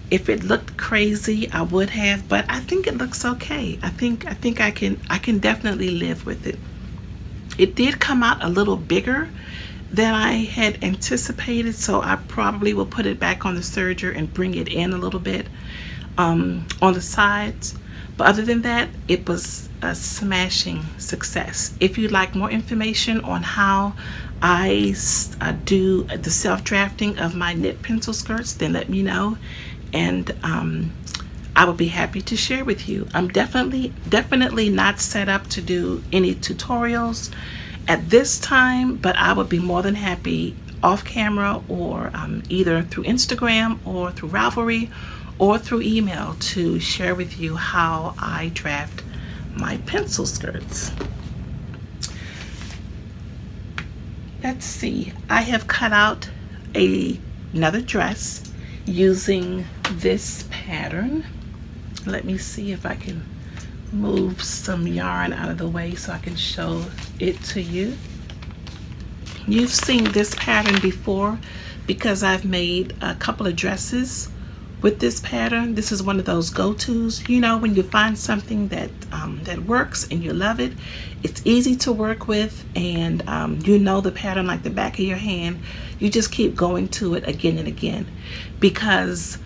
If it looked crazy, I would have, but I think it looks okay. I think I can definitely live with it. It did come out a little bigger than I had anticipated, so I probably will put it back on the serger and bring it in a little bit on the sides. But other than that, it was a smashing success. If you'd like more information on how I do the self-drafting of my knit pencil skirts, then let me know, and I will be happy to share with you. I'm definitely not set up to do any tutorials at this time, but I would be more than happy off camera or either through Instagram or through Ravelry or through email to share with you how I draft my pencil skirts. Let's see, I have cut out another dress using this pattern. Let me see if I can move some yarn out of the way so I can show it to you. You've seen this pattern before because I've made a couple of dresses with this pattern. This is one of those go-tos, you know, when you find something that that works and you love it. It's easy to work with, and you know the pattern like the back of your hand. You just keep going to it again and again, because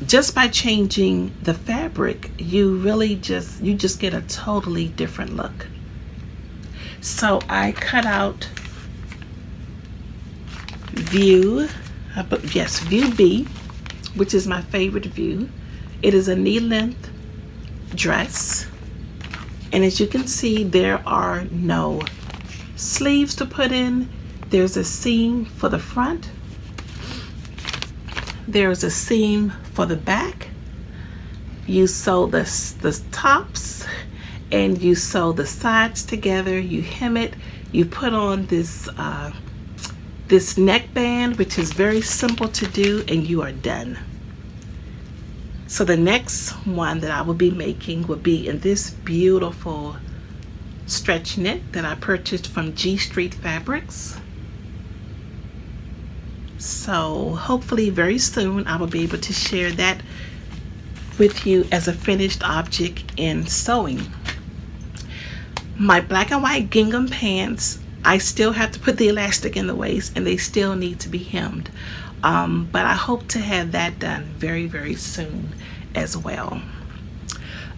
just by changing the fabric, you just get a totally different look. So I cut out view B, which is my favorite view. It is a knee length dress, and as you can see, there are no sleeves to put in. There's a seam for the front, there's a seam for the back. You sew the tops and you sew the sides together, you hem it, you put on this this neckband, which is very simple to do, and you are done. So the next one that I will be making will be in this beautiful stretch knit that I purchased from G Street Fabrics. So hopefully very soon I will be able to share that with you as a finished object in sewing. My black and white gingham pants, I still have to put the elastic in the waist and they still need to be hemmed. But I hope to have that done very, very soon as well.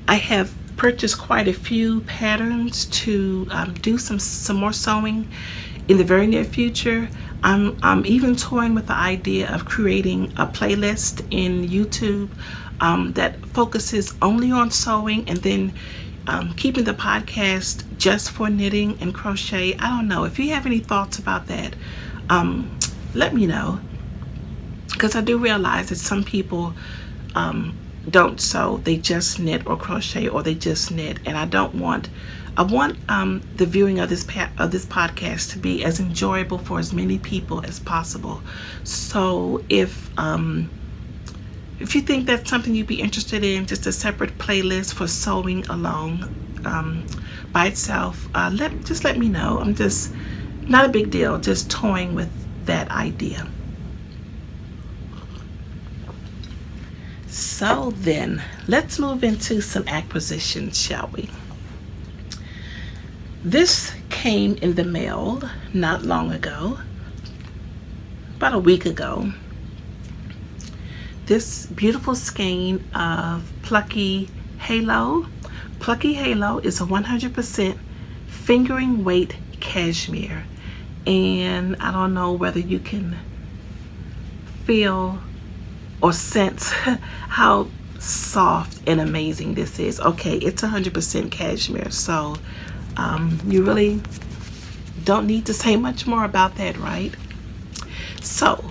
I have purchased quite a few patterns to do some more sewing in the very near future. I'm even toying with the idea of creating a playlist in YouTube that focuses only on sewing, and then keeping the podcast just for knitting and crochet. I don't know. If you have any thoughts about that, let me know, because I do realize that some people don't sew, they just knit or crochet, or they just knit, and I want the viewing of this podcast to be as enjoyable for as many people as possible. So if you think that's something you'd be interested in, just a separate playlist for sewing along by itself, just let me know. I'm just not a big deal, just toying with that idea. So then, let's move into some acquisitions, shall we? This came in the mail not long ago, about a week ago. This beautiful skein of Plucky Halo. Plucky Halo is a 100% fingering weight cashmere, and I don't know whether you can feel or sense how soft and amazing this is. Okay, it's 100% cashmere, so you really don't need to say much more about that, right? So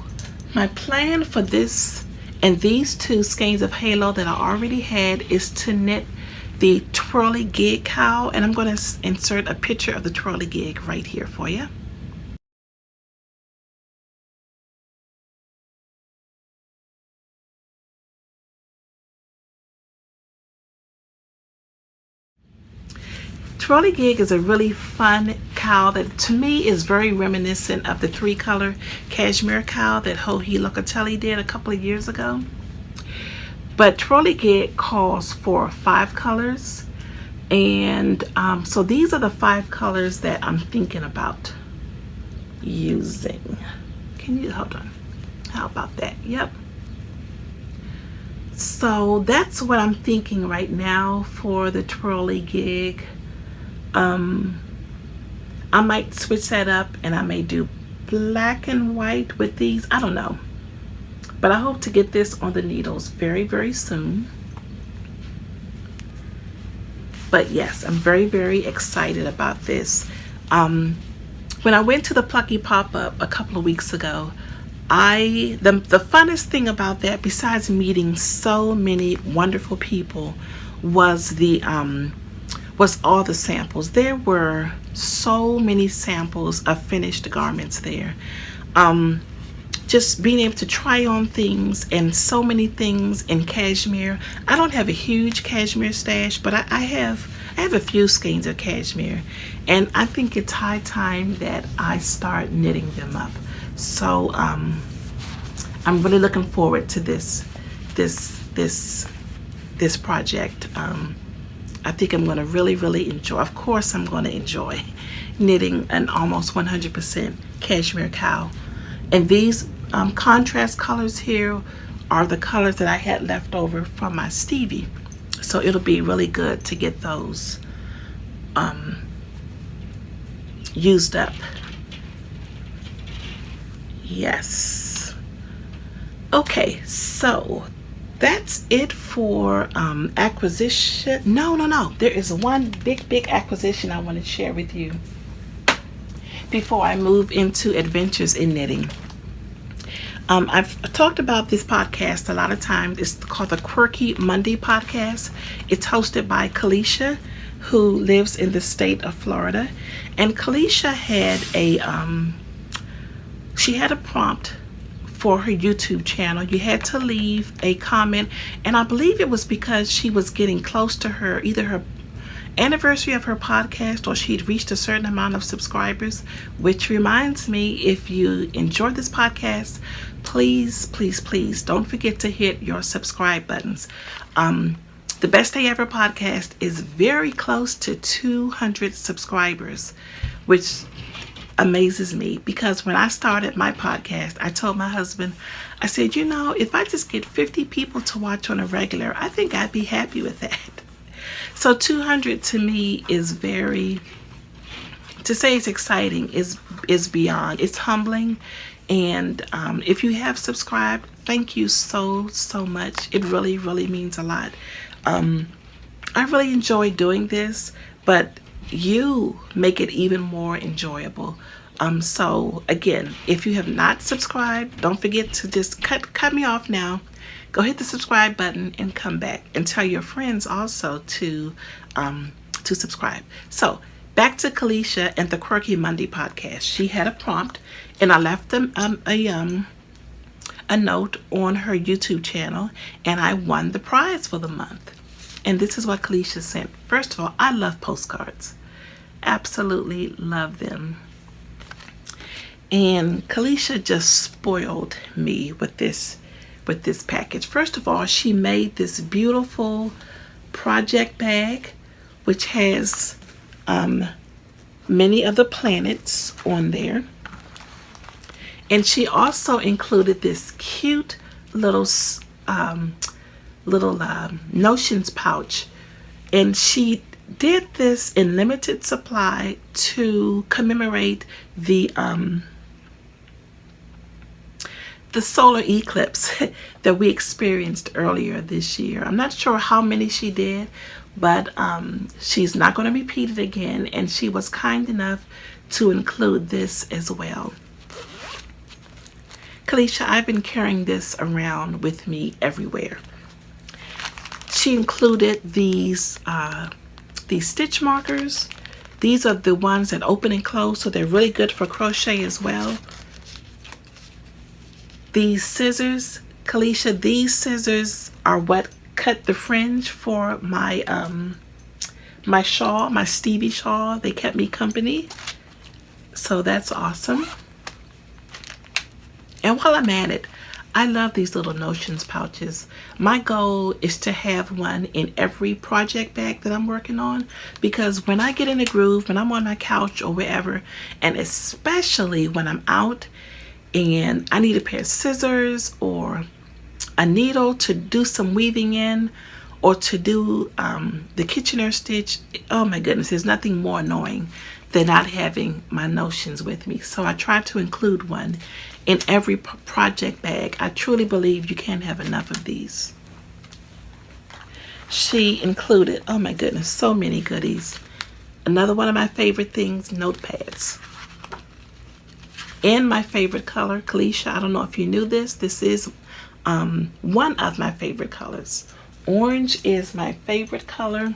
my plan for this and these two skeins of Halo that I already had is to knit the Twirly Geek Cow, and I'm going to insert a picture of the Twirly Gig right here for you. Twirly Gig is a really fun cow that to me is very reminiscent of the 3-color cashmere cow that Johi Locatelli did a couple of years ago. But Twirly Gig calls for 5 colors, and so these are the 5 colors that I'm thinking about using. Can you hold on? How about that? Yep. So that's what I'm thinking right now for the twirly gig. I might switch that up and I may do black and white with these. I don't know. But I hope to get this on the needles very, very soon. But yes, I'm very, very excited about this. When I went to the Plucky pop-up a couple of weeks ago, the funnest thing about that, besides meeting so many wonderful people, was all the samples. There were so many samples of finished garments there. Just being able to try on things, and so many things in cashmere. I don't have a huge cashmere stash, but I have a few skeins of cashmere, and I think it's high time that I start knitting them up. So I'm really looking forward to this project. I think I'm going to really enjoy. Of course, I'm going to enjoy knitting an almost 100% cashmere cow. And these contrast colors here are the colors that I had left over from my Stevie. So it'll be really good to get those used up. Yes. Okay, so that's it for acquisition. No. There is one big acquisition I want to share with you before I move into adventures in knitting. I've talked about this podcast a lot of times. It's called the Quirky Monday podcast. It's hosted by Kalisha, who lives in the state of Florida. And Kalisha had she had a prompt for her YouTube channel. You had to leave a comment, and I believe it was because she was getting close to either her anniversary of her podcast, or she'd reached a certain amount of subscribers. Which reminds me, if you enjoyed this podcast, please don't forget to hit your subscribe buttons. The Best Day Ever podcast is very close to 200 subscribers, which amazes me, because when I started my podcast, I told my husband, I said, if I just get 50 people to watch on a regular, I think I'd be happy with that. So 200 to me is very, to say it's exciting is beyond. It's humbling. And if you have subscribed, thank you so much. It really means a lot. I really enjoy doing this, but you make it even more enjoyable. So again, if you have not subscribed, don't forget to just cut me off now. Go hit the subscribe button and come back, and tell your friends also to subscribe. So back to Kalisha and the Quirky Monday podcast. She had a prompt, and I left them a note on her YouTube channel, and I won the prize for the month. And this is what Kalisha sent. First of all, I love postcards. Absolutely love them. And Kalisha just spoiled me with this package. First of all, she made this beautiful project bag, which has many of the planets on there. And she also included this cute little notions pouch, and she did this in limited supply to commemorate the solar eclipse that we experienced earlier this year. I'm not sure how many she did, but she's not going to repeat it again, and she was kind enough to include this as well. Kalisha, I've been carrying this around with me everywhere. She included these stitch markers. These are the ones that open and close, so they're really good for crochet as well. These scissors, Kalisha, these scissors are what cut the fringe for my my shawl, my Stevie Shaw. They kept me company, so that's awesome. And while I'm at it, I love these little notions pouches. My goal is to have one in every project bag that I'm working on, because when I get in a groove, when I'm on my couch or wherever, and especially when I'm out and I need a pair of scissors or a needle to do some weaving in, or to do the Kitchener stitch, oh my goodness, there's nothing more annoying than not having my notions with me. So I try to include one in every project bag. I truly believe you can't have enough of these. She included, oh my goodness, so many goodies. Another one of my favorite things, notepads. And my favorite color, Kalisha, I don't know if you knew this. This is one of my favorite colors. Orange is my favorite color.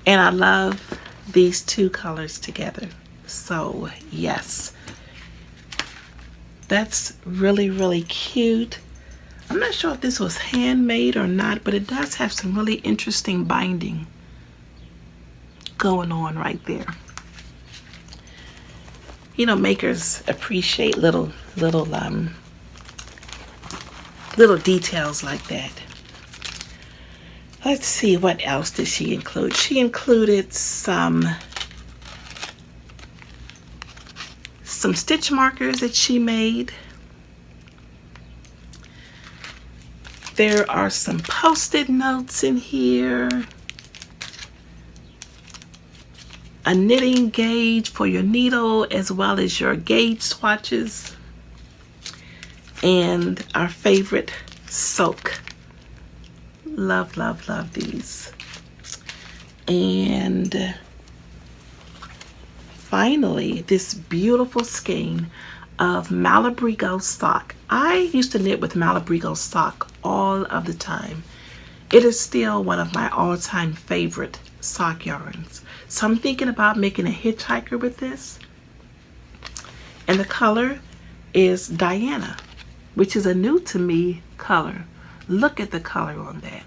And I love these two colors together. So yes, that's really, really cute. I'm not sure if this was handmade or not, but it does have some really interesting binding going on right there. You know, makers appreciate little details like that. Let's see, what else did she include? She included some stitch markers that she made. There are some post-it notes in here. A knitting gauge for your needle, as well as your gauge swatches. And our favorite soak. Love, love, love these. And finally, this beautiful skein of Malabrigo sock. I used to knit with Malabrigo sock all of the time. It is still one of my all-time favorite sock yarns. So I'm thinking about making a hitchhiker with this. And the color is Diana, which is a new to me color. Look at the color on that.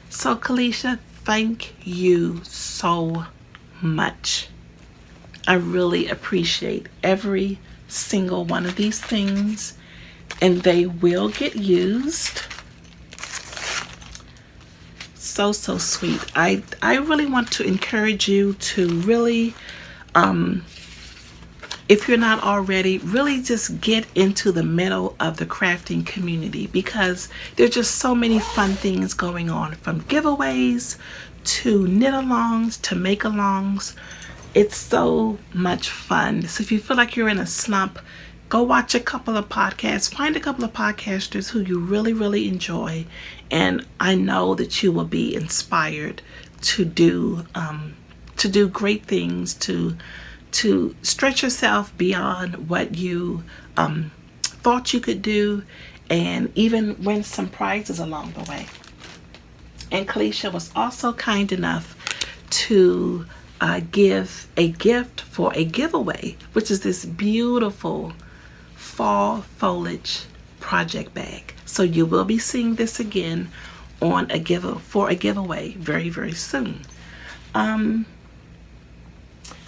So Kalisha, thank you so much. I really appreciate every single one of these things, and they will get used. So sweet. I really want to encourage you to really, if you're not already, really just get into the middle of the crafting community, because there's just so many fun things going on, from giveaways to knit alongs to make alongs. It's so much fun. So if you feel like you're in a slump, go watch a couple of podcasts. Find a couple of podcasters who you really, really enjoy. And I know that you will be inspired to do great things, to stretch yourself beyond what you thought you could do, and even win some prizes along the way. And Kalisha was also kind enough to give a gift for a giveaway, which is this beautiful fall foliage project bag. So you will be seeing this again on for a giveaway very, very soon.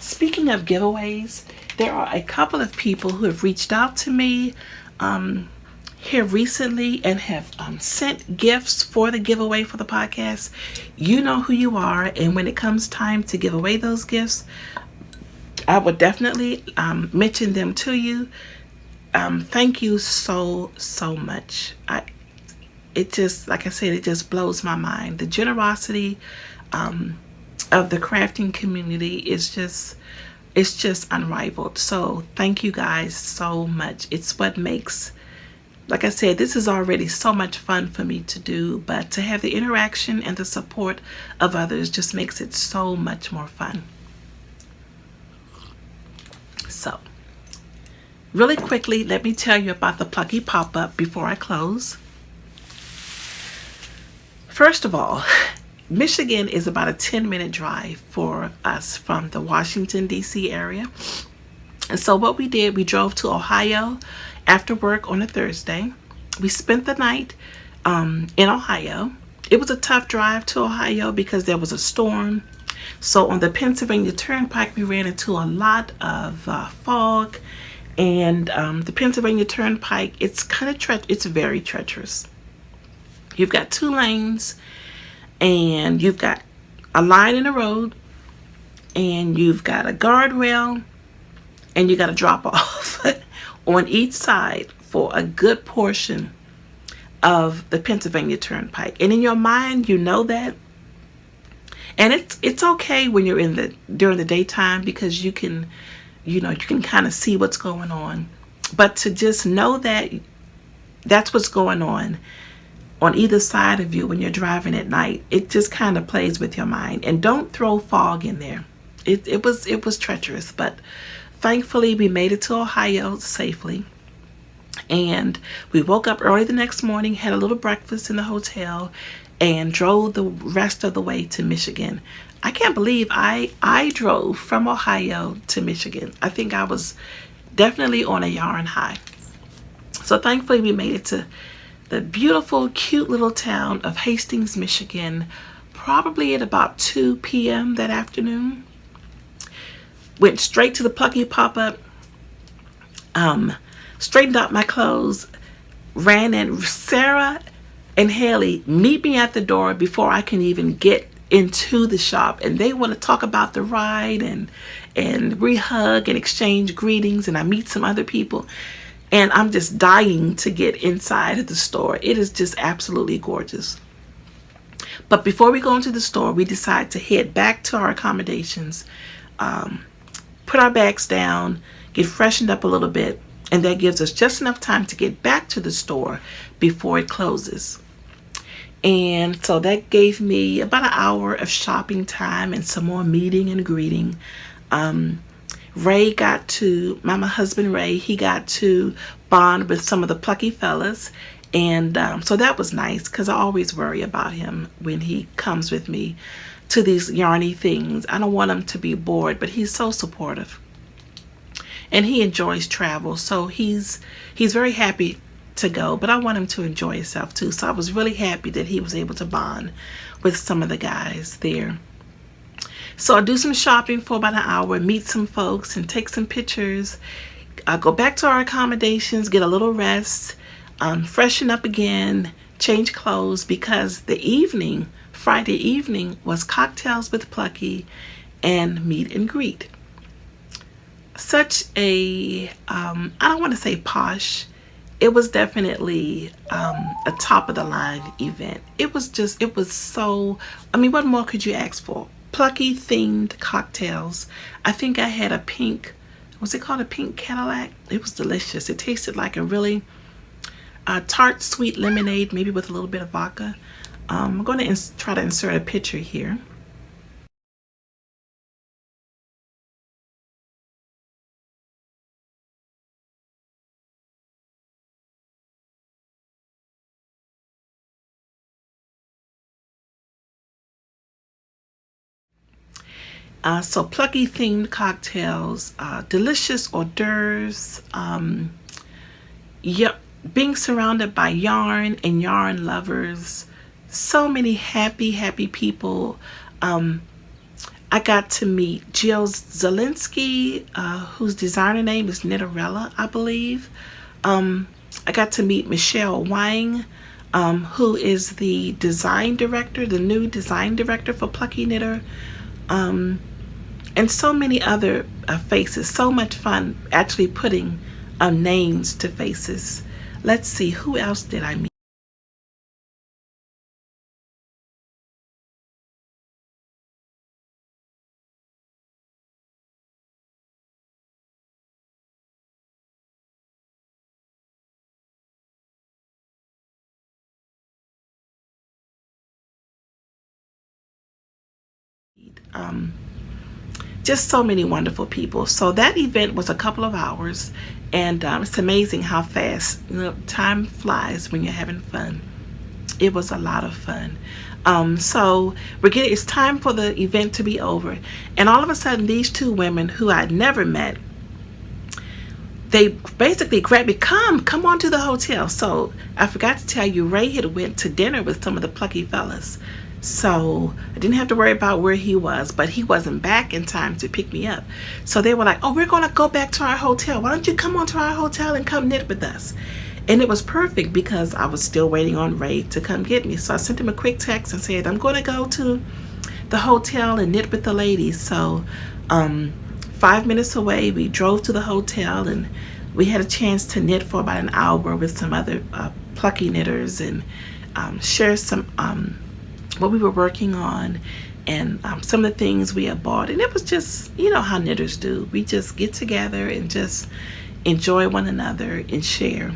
Speaking of giveaways, there are a couple of people who have reached out to me here recently and have sent gifts for the giveaway for the podcast. You know who you are, and when it comes time to give away those gifts, I would definitely mention them to you. Thank you so much. It just, like I said, it just blows my mind. The generosity of the crafting community is just, it's just unrivaled. So thank you guys so much. It's what makes, like I said, this is already so much fun for me to do, but to have the interaction and the support of others just makes it so much more fun. So really quickly, let me tell you about the Plucky pop-up before I close. First of all, Michigan is about a 10-minute drive for us from the Washington, D.C. area. And so what we did, we drove to Ohio after work on a Thursday. We spent the night in Ohio. It was a tough drive to Ohio because there was a storm. So on the Pennsylvania Turnpike, we ran into a lot of fog. And the Pennsylvania Turnpike, it's kind of it's very treacherous. You've got 2 lanes, and you've got a line in the road, and you've got a guardrail, and you got a drop off on each side for a good portion of the Pennsylvania Turnpike. And in your mind, you know that. And it's okay when you're during the daytime, because you can kind of see what's going on. But to just know that that's what's going on either side of you when you're driving at night, it just kind of plays with your mind. And don't throw fog in there. It was treacherous, but thankfully we made it to Ohio safely. And we woke up early the next morning, had a little breakfast in the hotel, and drove the rest of the way to Michigan. I can't believe I drove from Ohio to Michigan. I think I was definitely on a yarn high. So thankfully we made it to the beautiful, cute little town of Hastings, Michigan, probably at about 2 p.m. that afternoon. Went straight to the Plucky pop-up, straightened out my clothes, ran in. Sarah and Haley meet me at the door before I can even get into the shop, and they want to talk about the ride and re-hug and exchange greetings, and I meet some other people, and I'm just dying to get inside of the store. It is just absolutely gorgeous. But before we go into the store, we decide to head back to our accommodations, put our bags down, get freshened up a little bit, and that gives us just enough time to get back to the store before it closes. And so that gave me about an hour of shopping time and some more meeting and greeting. My husband Ray, he got to bond with some of the Plucky fellas. And so that was nice, because I always worry about him when he comes with me to these yarny things. I don't want him to be bored, but he's so supportive. And he enjoys travel, so he's very happy to go, but I want him to enjoy himself too. So I was really happy that he was able to bond with some of the guys there. So I do some shopping for about an hour, meet some folks, and take some pictures. I go back to our accommodations, get a little rest, freshen up again, change clothes, because Friday evening was cocktails with Plucky and meet and greet. Such a, I don't want to say posh, it was definitely a top of the line event. It was so, what more could you ask for? Plucky themed cocktails. I think I had a pink, was it called a pink Cadillac? It was delicious. It tasted like a really tart sweet lemonade, maybe with a little bit of vodka. I'm going to try to insert a picture here. So Plucky themed cocktails, delicious hors d'oeuvres, being surrounded by yarn and yarn lovers, so many happy people. I got to meet Jill Zielinski, whose designer name is Knitterella, I believe. I got to meet Michelle Wang, who is the design director, the new design director for Plucky Knitter. And so many other faces. So much fun actually putting names to faces. Let's see, who else did I meet? Just so many wonderful people. So that event was a couple of hours, and it's amazing how fast time flies when you're having fun. It was a lot of fun. So it's time for the event to be over, and all of a sudden these two women who I'd never met, they basically grabbed me, come on to the hotel. So I forgot to tell you, Ray had went to dinner with some of the Plucky fellas. So I didn't have to worry about where he was, but he wasn't back in time to pick me up. So they were like, oh, we're going to go back to our hotel. Why don't you come on to our hotel and come knit with us? And it was perfect because I was still waiting on Ray to come get me. So I sent him a quick text and said, I'm going to go to the hotel and knit with the ladies. So 5 minutes away, we drove to the hotel and we had a chance to knit for about an hour with some other plucky knitters and share some what we were working on and some of the things we had bought. And it was just, you know how knitters do. We just get together and just enjoy one another and share.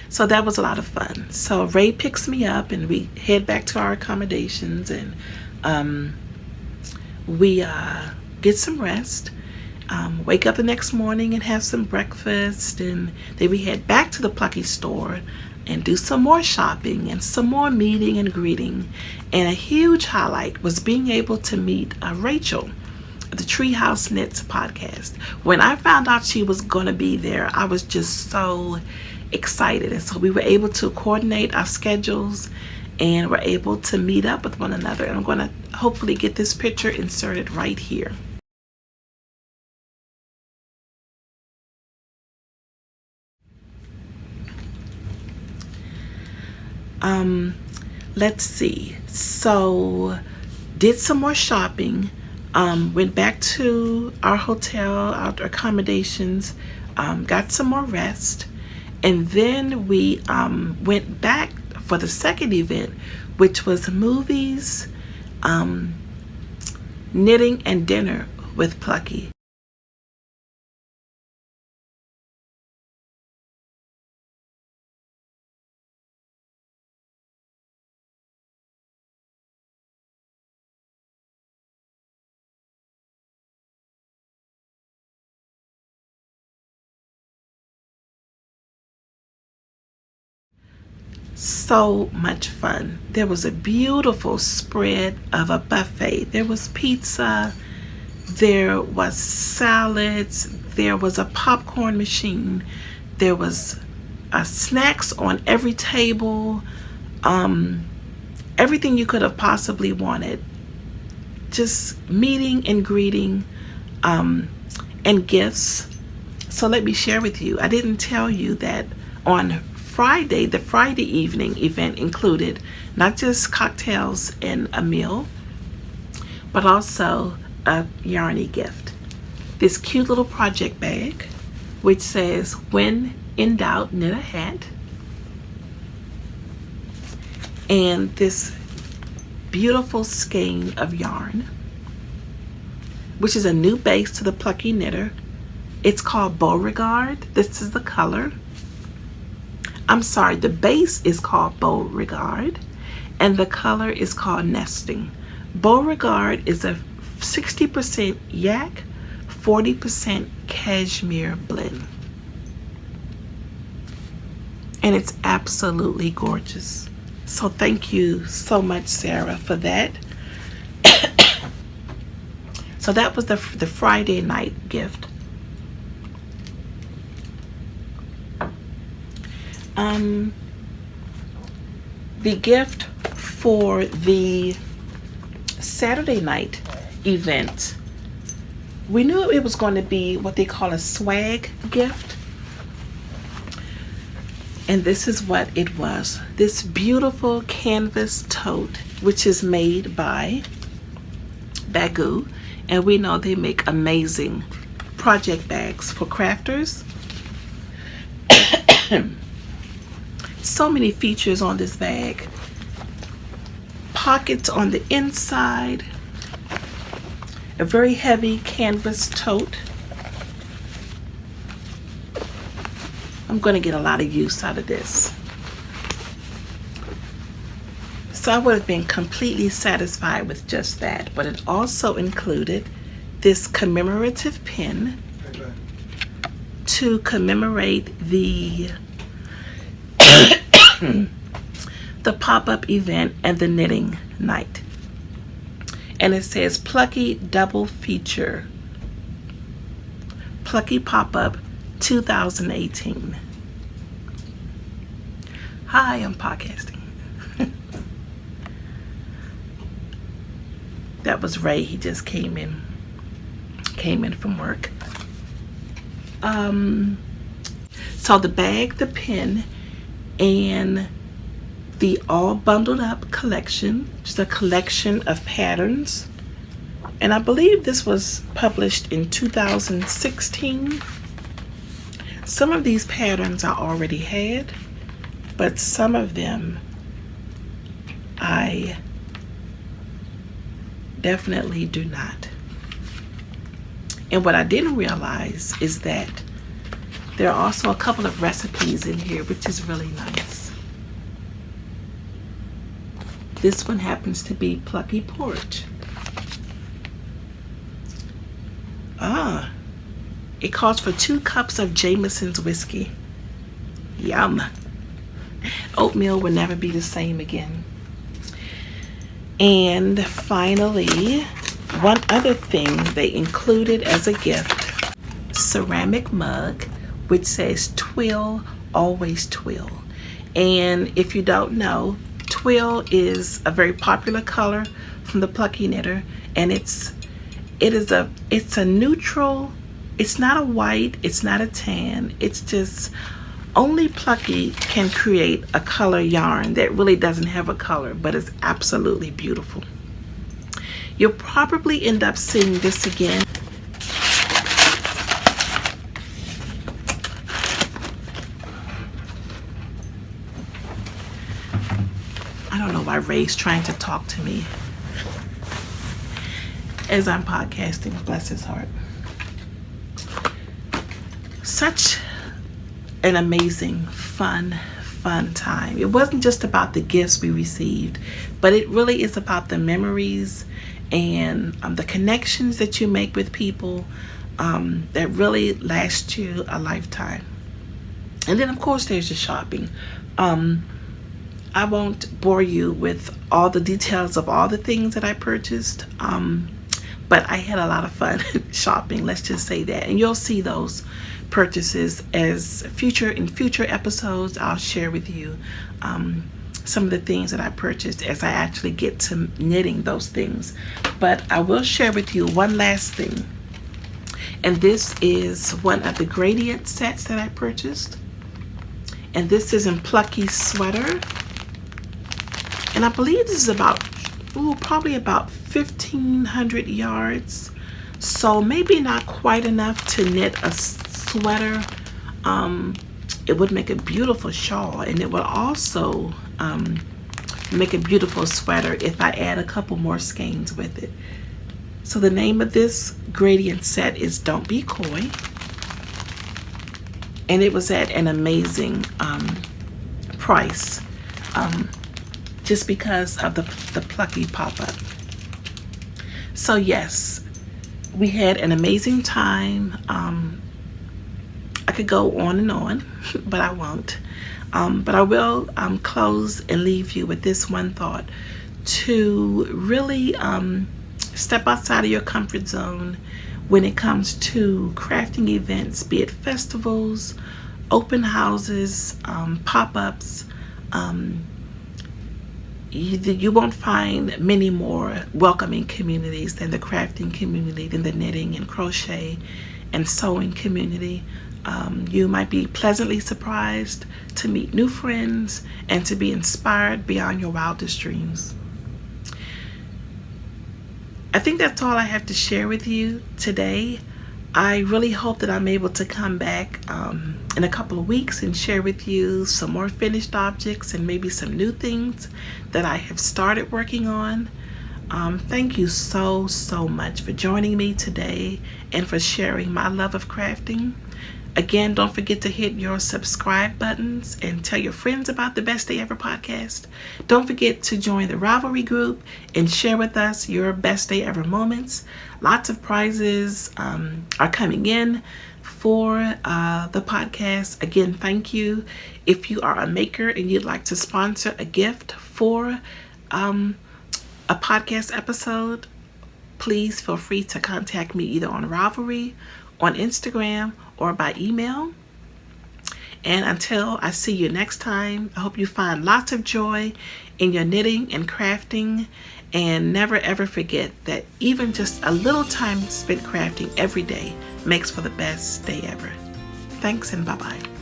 So that was a lot of fun. So Ray picks me up and we head back to our accommodations and we get some rest, wake up the next morning and have some breakfast, and then we head back to the Plucky store and do some more shopping and some more meeting and greeting. And a huge highlight was being able to meet Rachel, the Treehouse Knits podcast. When I found out she was going to be there, I was just so excited. And so we were able to coordinate our schedules and we're able to meet up with one another. And I'm going to hopefully get this picture inserted right here. Let's see. So did some more shopping, went back to our hotel, our accommodations, got some more rest. And then we went back for the second event, which was movies, knitting, and dinner with Plucky. So much fun. There was a beautiful spread of a buffet. There was pizza, there was salads, there was a popcorn machine, there was snacks on every table, everything you could have possibly wanted. Just meeting and greeting, and gifts. So let me share with you, I didn't tell you that on Friday, the Friday evening event included not just cocktails and a meal, but also a yarny gift. This cute little project bag, which says, when in doubt, knit a hat. And this beautiful skein of yarn, which is a new base to the Plucky Knitter. It's called Beauregard. This is the color. I'm sorry, the base is called Beauregard and the color is called Nesting. Beauregard is a 60% yak, 40% cashmere blend. And it's absolutely gorgeous. So thank you so much, Sarah, for that. So that was the Friday night gift. The gift for the Saturday night event, we knew it was going to be what they call a swag gift. And this is what it was. This beautiful canvas tote, which is made by Bagoo. And we know they make amazing project bags for crafters. So many features on this bag. Pockets on the inside. A very heavy canvas tote. I'm going to get a lot of use out of this. So I would have been completely satisfied with just that, but it also included this commemorative pin to commemorate the the pop-up event and the knitting night. And it says Plucky double feature Plucky Pop-Up 2018. Hi, I'm podcasting. That was Ray. He just came in from work. So the bag, the pin, and the all bundled up collection, just a collection of patterns. And I believe this was published in 2016. Some of these patterns I already had, but some of them I definitely do not. And what I didn't realize is that there are also a couple of recipes in here, which is really nice. This one happens to be Plucky Porch. It calls for 2 cups of Jameson's whiskey. Yum. Oatmeal will never be the same again. And finally, one other thing they included as a gift, ceramic mug, which says twill, always twill. And if you don't know, twill is a very popular color from the Plucky knitter, and it's a neutral. It's not a white, it's not a tan, it's just only Plucky can create a color yarn that really doesn't have a color, but it's absolutely beautiful. You'll probably end up seeing this again. I don't know why Ray's trying to talk to me as I'm podcasting, bless his heart. Such an amazing, fun time. It wasn't just about the gifts we received, but it really is about the memories and the connections that you make with people that really last you a lifetime. And then of course there's the shopping. I won't bore you with all the details of all the things that I purchased, but I had a lot of fun shopping, let's just say that. And you'll see those purchases as in future episodes. I'll share with you some of the things that I purchased as I actually get to knitting those things. But I will share with you one last thing, and this is one of the gradient sets that I purchased, and this is in Plucky Sweater, and I believe this is probably about 1,500 yards, so maybe not quite enough to knit a sweater. It would make a beautiful shawl, and it would also make a beautiful sweater if I add a couple more skeins with it. So the name of this gradient set is Don't Be Coy, and it was at an amazing price, just because of the Plucky pop-up. So yes, we had an amazing time. I could go on and on, but I won't. But I will close and leave you with this one thought: to really step outside of your comfort zone when it comes to crafting events, be it festivals, open houses, pop-ups. You won't find many more welcoming communities than the crafting community, than the knitting and crochet and sewing community. You might be pleasantly surprised to meet new friends and to be inspired beyond your wildest dreams. I think that's all I have to share with you today. I really hope that I'm able to come back in a couple of weeks and share with you some more finished objects and maybe some new things that I have started working on. Thank you so much for joining me today and for sharing my love of crafting. Again, don't forget to hit your subscribe buttons and tell your friends about the Best Day Ever podcast. Don't forget to join the Ravelry group and share with us your Best Day Ever moments. Lots of prizes are coming in for the podcast. Again, thank you. If you are a maker and you'd like to sponsor a gift for a podcast episode, please feel free to contact me either on Ravelry on Instagram or by email. And until I see you next time, I hope you find lots of joy in your knitting and crafting, and never ever forget that even just a little time spent crafting every day makes for the best day ever. Thanks, and bye-bye.